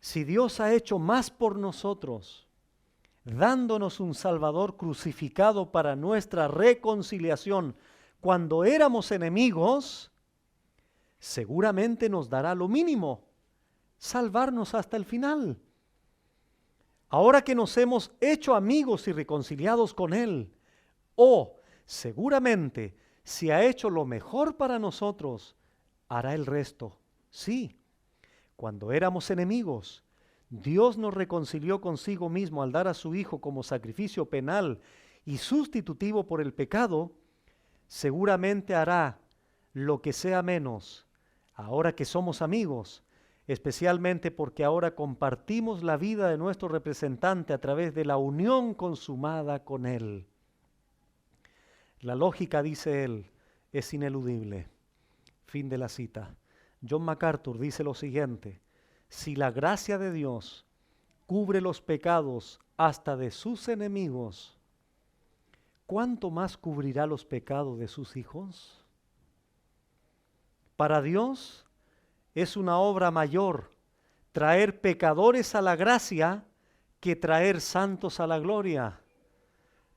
Si Dios ha hecho más por nosotros, dándonos un Salvador crucificado para nuestra reconciliación cuando éramos enemigos, seguramente nos dará lo mínimo, salvarnos hasta el final. Ahora que nos hemos hecho amigos y reconciliados con Él, seguramente si ha hecho lo mejor para nosotros, hará el resto. Sí, cuando éramos enemigos, Dios nos reconcilió consigo mismo al dar a su Hijo como sacrificio penal y sustitutivo por el pecado. Seguramente hará lo que sea menos, ahora que somos amigos, especialmente porque ahora compartimos la vida de nuestro representante a través de la unión consumada con Él. La lógica, dice él, es ineludible. Fin de la cita. John MacArthur dice lo siguiente: si la gracia de Dios cubre los pecados hasta de sus enemigos, ¿cuánto más cubrirá los pecados de sus hijos? Para Dios es una obra mayor traer pecadores a la gracia que traer santos a la gloria,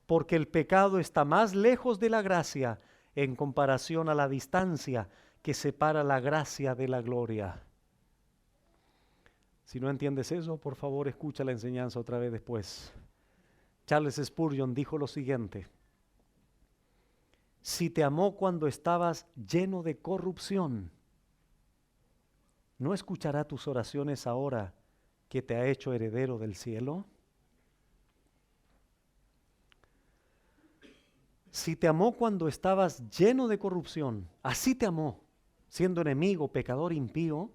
porque el pecado está más lejos de la gracia en comparación a la distancia que separa la gracia de la gloria. Si no entiendes eso, por favor, escucha la enseñanza otra vez después. Charles Spurgeon dijo lo siguiente: si te amó cuando estabas lleno de corrupción, ¿no escuchará tus oraciones ahora que te ha hecho heredero del cielo? Si te amó cuando estabas lleno de corrupción, así te amó, siendo enemigo, pecador, impío,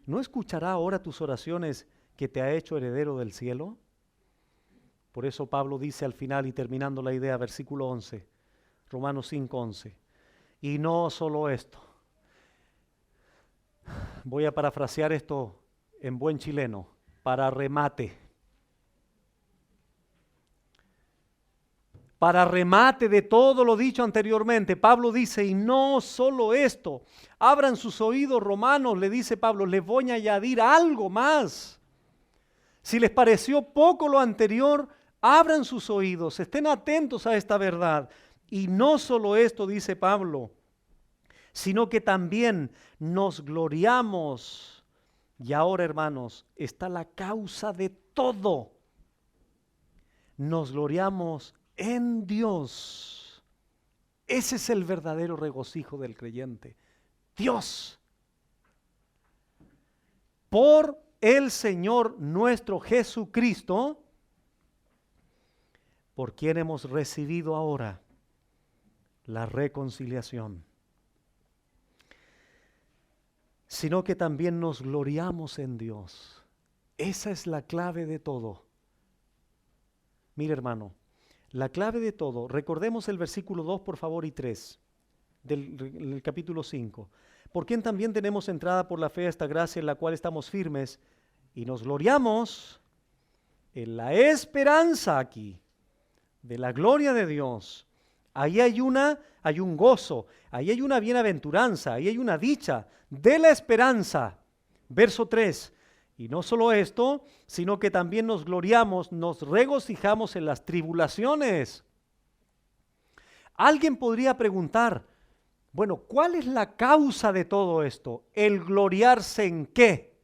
¿no escuchará ahora tus oraciones que te ha hecho heredero del cielo? Por eso Pablo dice al final y terminando la idea, versículo 11, Romanos 5:11, y no solo esto. Voy a parafrasear esto en buen chileno, para remate. Para remate de todo lo dicho anteriormente, Pablo dice, y no solo esto, abran sus oídos, romanos, le dice Pablo, les voy a añadir algo más. Si les pareció poco lo anterior, abran sus oídos, estén atentos a esta verdad. Y no solo esto, dice Pablo, sino que también nos gloriamos. Y ahora, hermanos, está la causa de todo. Nos gloriamos en Dios. Ese es el verdadero regocijo del creyente. Dios. Por el Señor nuestro Jesucristo, por quien hemos recibido ahora la reconciliación. Sino que también nos gloriamos en Dios. Esa es la clave de todo. Mire, hermano, la clave de todo, recordemos el versículo 2, por favor, y 3 del capítulo 5. Por quien también tenemos entrada por la fe a esta gracia en la cual estamos firmes y nos gloriamos en la esperanza aquí de la gloria de Dios. Ahí hay un gozo, ahí hay una bienaventuranza, ahí hay una dicha de la esperanza. Verso 3. Y no solo esto, sino que también nos gloriamos, nos regocijamos en las tribulaciones. Alguien podría preguntar, bueno, ¿cuál es la causa de todo esto? ¿El gloriarse en qué?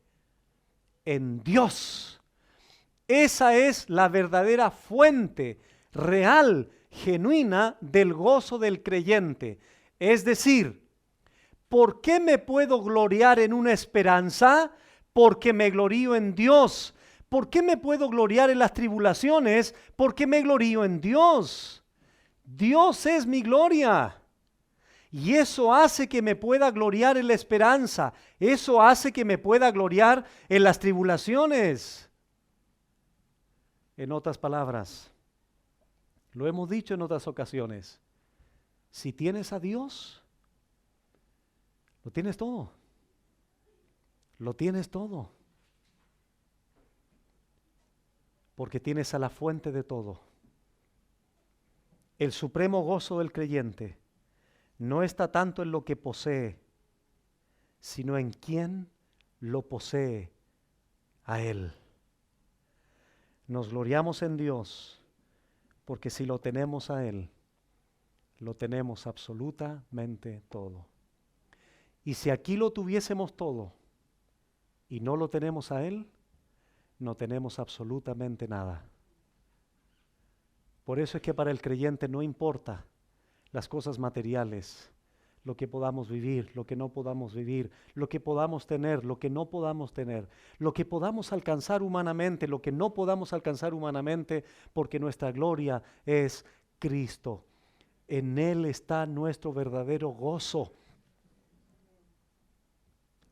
En Dios. Esa es la verdadera fuente real, genuina del gozo del creyente. Es decir, ¿por qué me puedo gloriar en una esperanza? Porque me glorío en Dios. ¿Por qué me puedo gloriar en las tribulaciones? Porque me glorío en Dios. Dios es mi gloria. Y eso hace que me pueda gloriar en la esperanza. Eso hace que me pueda gloriar en las tribulaciones. En otras palabras, lo hemos dicho en otras ocasiones, si tienes a Dios, lo tienes todo. Lo tienes todo. Porque tienes a la fuente de todo. El supremo gozo del creyente no está tanto en lo que posee, sino en quien lo posee a Él. Nos gloriamos en Dios porque si lo tenemos a Él, lo tenemos absolutamente todo. Y si aquí lo tuviésemos todo y no lo tenemos a Él, no tenemos absolutamente nada. Por eso es que para el creyente no importa las cosas materiales, lo que podamos vivir, lo que no podamos vivir, lo que podamos tener, lo que no podamos tener, lo que podamos alcanzar humanamente, lo que no podamos alcanzar humanamente, porque nuestra gloria es Cristo. En Él está nuestro verdadero gozo.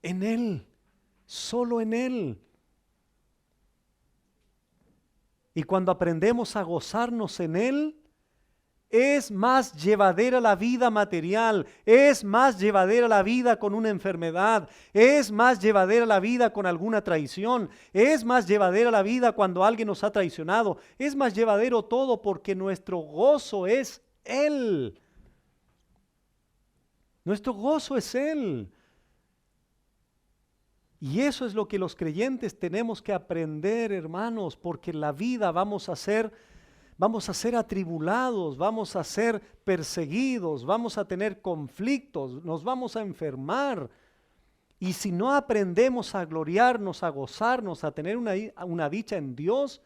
En Él, solo en Él. Y cuando aprendemos a gozarnos en Él, es más llevadera la vida material, es más llevadera la vida con una enfermedad, es más llevadera la vida con alguna traición, es más llevadera la vida cuando alguien nos ha traicionado, es más llevadero todo porque nuestro gozo es Él. Nuestro gozo es Él. Y eso es lo que los creyentes tenemos que aprender, hermanos, porque en la vida vamos a ser atribulados, vamos a ser perseguidos, vamos a tener conflictos, nos vamos a enfermar. Y si no aprendemos a gloriarnos, a gozarnos, a tener una dicha en Dios,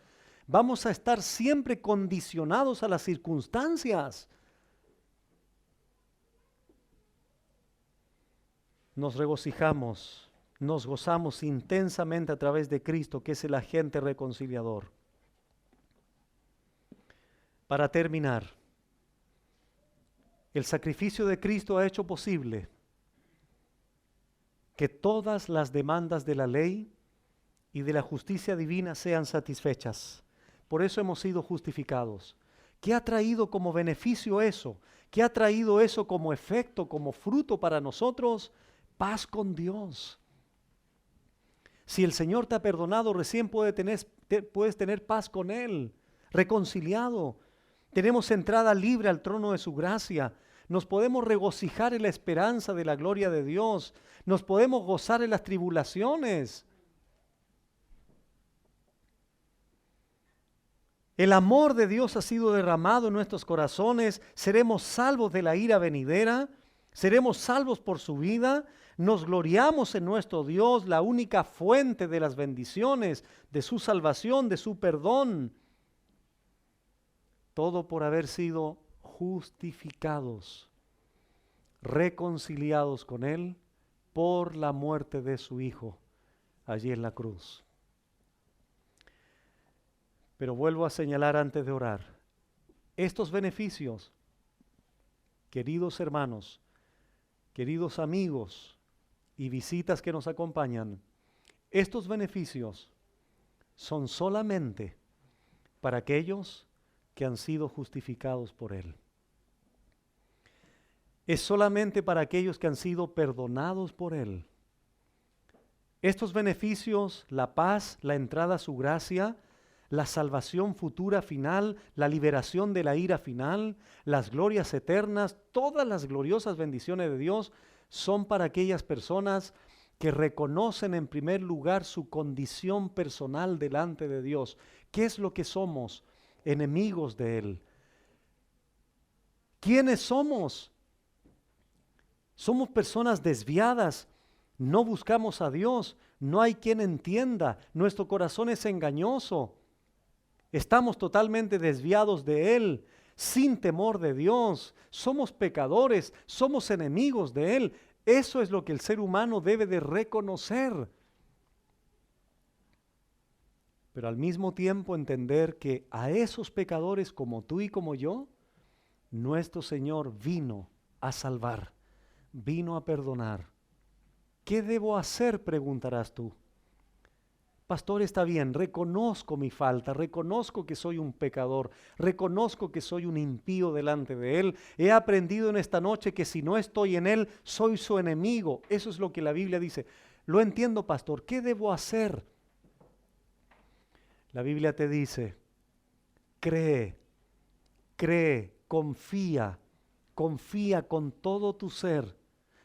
vamos a estar siempre condicionados a las circunstancias. Nos regocijamos, nos gozamos intensamente a través de Cristo, que es el agente reconciliador. Para terminar, el sacrificio de Cristo ha hecho posible que todas las demandas de la ley y de la justicia divina sean satisfechas. Por eso hemos sido justificados. ¿Qué ha traído como beneficio eso? ¿Qué ha traído eso como efecto, como fruto para nosotros? Paz con Dios. Si el Señor te ha perdonado, recién puedes tener paz con Él, reconciliado. Tenemos entrada libre al trono de su gracia. Nos podemos regocijar en la esperanza de la gloria de Dios. Nos podemos gozar en las tribulaciones. El amor de Dios ha sido derramado en nuestros corazones. Seremos salvos de la ira venidera. Seremos salvos por su vida. Nos gloriamos en nuestro Dios, la única fuente de las bendiciones, de su salvación, de su perdón. Todo por haber sido justificados, reconciliados con Él por la muerte de su Hijo allí en la cruz. Pero vuelvo a señalar antes de orar, estos beneficios, queridos hermanos, queridos amigos y visitas que nos acompañan, estos beneficios son solamente para aquellos que han sido justificados por Él. Es solamente para aquellos que han sido perdonados por Él. Estos beneficios, la paz, la entrada a su gracia, la salvación futura final, la liberación de la ira final, las glorias eternas, todas las gloriosas bendiciones de Dios son para aquellas personas que reconocen en primer lugar su condición personal delante de Dios. ¿Qué es lo que somos? Enemigos de Él. ¿Quiénes somos? Somos personas desviadas, no buscamos a Dios, no hay quien entienda, nuestro corazón es engañoso, estamos totalmente desviados de Él, sin temor de Dios, somos pecadores, somos enemigos de Él. Eso es lo que el ser humano debe de reconocer. Pero al mismo tiempo entender que a esos pecadores como tú y como yo, nuestro Señor vino a salvar, vino a perdonar. ¿Qué debo hacer?, preguntarás tú. Pastor, está bien, reconozco mi falta, reconozco que soy un pecador, reconozco que soy un impío delante de Él. He aprendido en esta noche que si no estoy en Él, soy su enemigo. Eso es lo que la Biblia dice. Lo entiendo, pastor. ¿Qué debo hacer? La Biblia te dice, cree, confía con todo tu ser,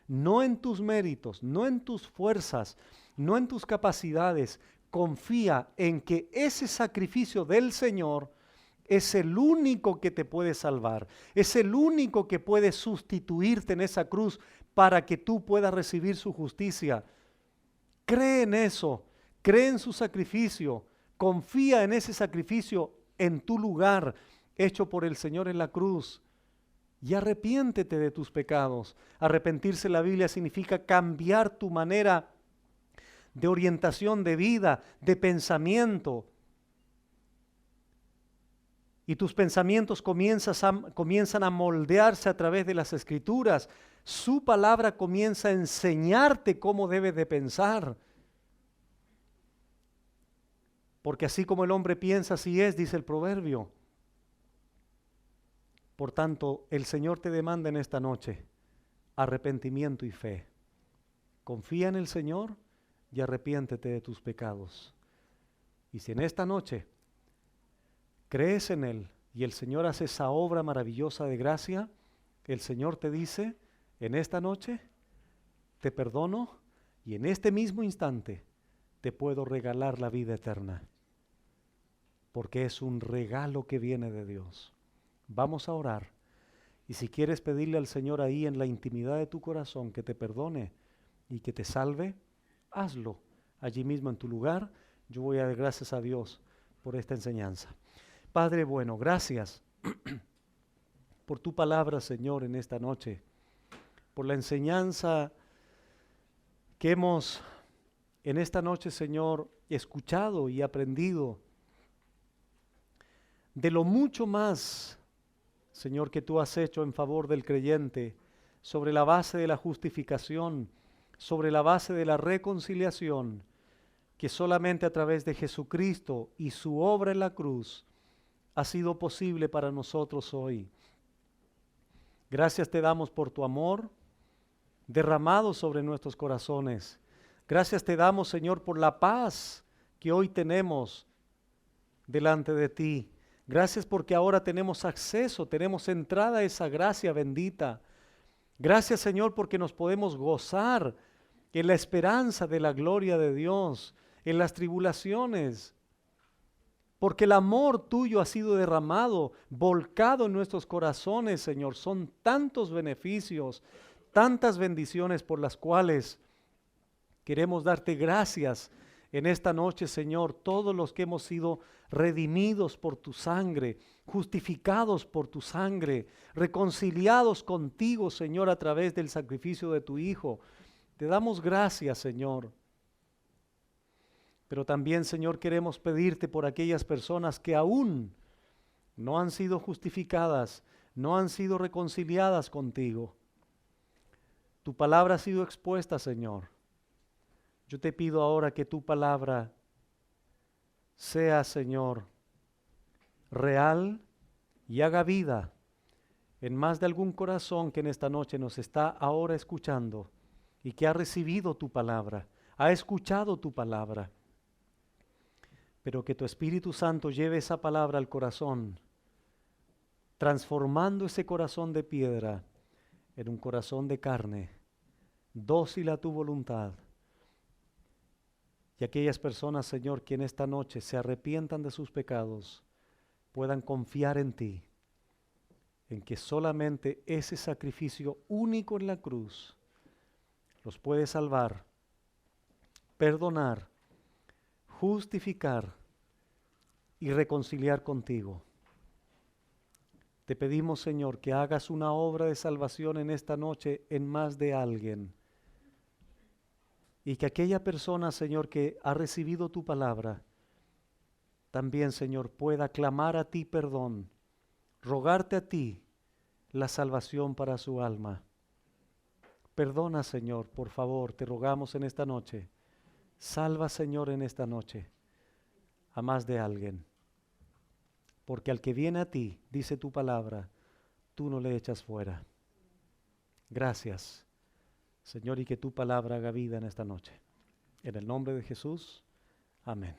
no en tus méritos, no en tus fuerzas, no en tus capacidades. confía en que ese sacrificio del Señor es el único que te puede salvar, es el único que puede sustituirte en esa cruz para que tú puedas recibir su justicia. Cree en eso, cree en su sacrificio, confía en ese sacrificio en tu lugar, hecho por el Señor en la cruz. Y arrepiéntete de tus pecados. Arrepentirse en la Biblia significa cambiar tu manera de orientación de vida, de pensamiento. Y tus pensamientos comienzan a moldearse a través de las Escrituras. Su palabra comienza a enseñarte cómo debes de pensar. Porque así como el hombre piensa, así es, dice el proverbio. Por tanto, el Señor te demanda en esta noche arrepentimiento y fe. Confía en el Señor y arrepiéntete de tus pecados. Y si en esta noche crees en Él y el Señor hace esa obra maravillosa de gracia, el Señor te dice, en esta noche te perdono y en este mismo instante te puedo regalar la vida eterna. Porque es un regalo que viene de Dios. Vamos a orar. Y si quieres pedirle al Señor ahí en la intimidad de tu corazón que te perdone y que te salve, hazlo allí mismo en tu lugar. Yo voy a dar gracias a Dios por esta enseñanza. Padre bueno, gracias por tu palabra, Señor, en esta noche, por la enseñanza que hemos en esta noche, Señor, escuchado y aprendido de lo mucho más, Señor, que tú has hecho en favor del creyente, sobre la base de la justificación, sobre la base de la reconciliación, que solamente a través de Jesucristo y su obra en la cruz ha sido posible para nosotros hoy. Gracias te damos por tu amor derramado sobre nuestros corazones. Gracias te damos, Señor, por la paz que hoy tenemos delante de ti. Gracias porque ahora tenemos acceso, tenemos entrada a esa gracia bendita. Gracias, Señor, porque nos podemos gozar en la esperanza de la gloria de Dios, en las tribulaciones. Porque el amor tuyo ha sido derramado, volcado en nuestros corazones, Señor. Son tantos beneficios, tantas bendiciones por las cuales queremos darte gracias en esta noche, Señor, todos los que hemos sido redimidos por tu sangre, justificados por tu sangre, reconciliados contigo, Señor, a través del sacrificio de tu Hijo. Te damos gracias, Señor. Pero también, Señor, queremos pedirte por aquellas personas que aún no han sido justificadas, no han sido reconciliadas contigo. Tu palabra ha sido expuesta, Señor. Yo te pido ahora que tu palabra sea, Señor, real y haga vida en más de algún corazón que en esta noche nos está ahora escuchando y que ha recibido tu palabra, ha escuchado tu palabra. Pero que tu Espíritu Santo lleve esa palabra al corazón, transformando ese corazón de piedra en un corazón de carne, dócil a tu voluntad. Y aquellas personas, Señor, que en esta noche se arrepientan de sus pecados, puedan confiar en ti, en que solamente ese sacrificio único en la cruz los puede salvar, perdonar, justificar y reconciliar contigo. Te pedimos, Señor, que hagas una obra de salvación en esta noche en más de alguien. Y que aquella persona, Señor, que ha recibido tu palabra, también, Señor, pueda clamar a ti perdón, rogarte a ti la salvación para su alma. Perdona, Señor, por favor, te rogamos en esta noche. Salva, Señor, en esta noche a más de alguien. Porque al que viene a ti, dice tu palabra, tú no le echas fuera. Gracias, Señor, y que tu palabra haga vida en esta noche. En el nombre de Jesús, amén.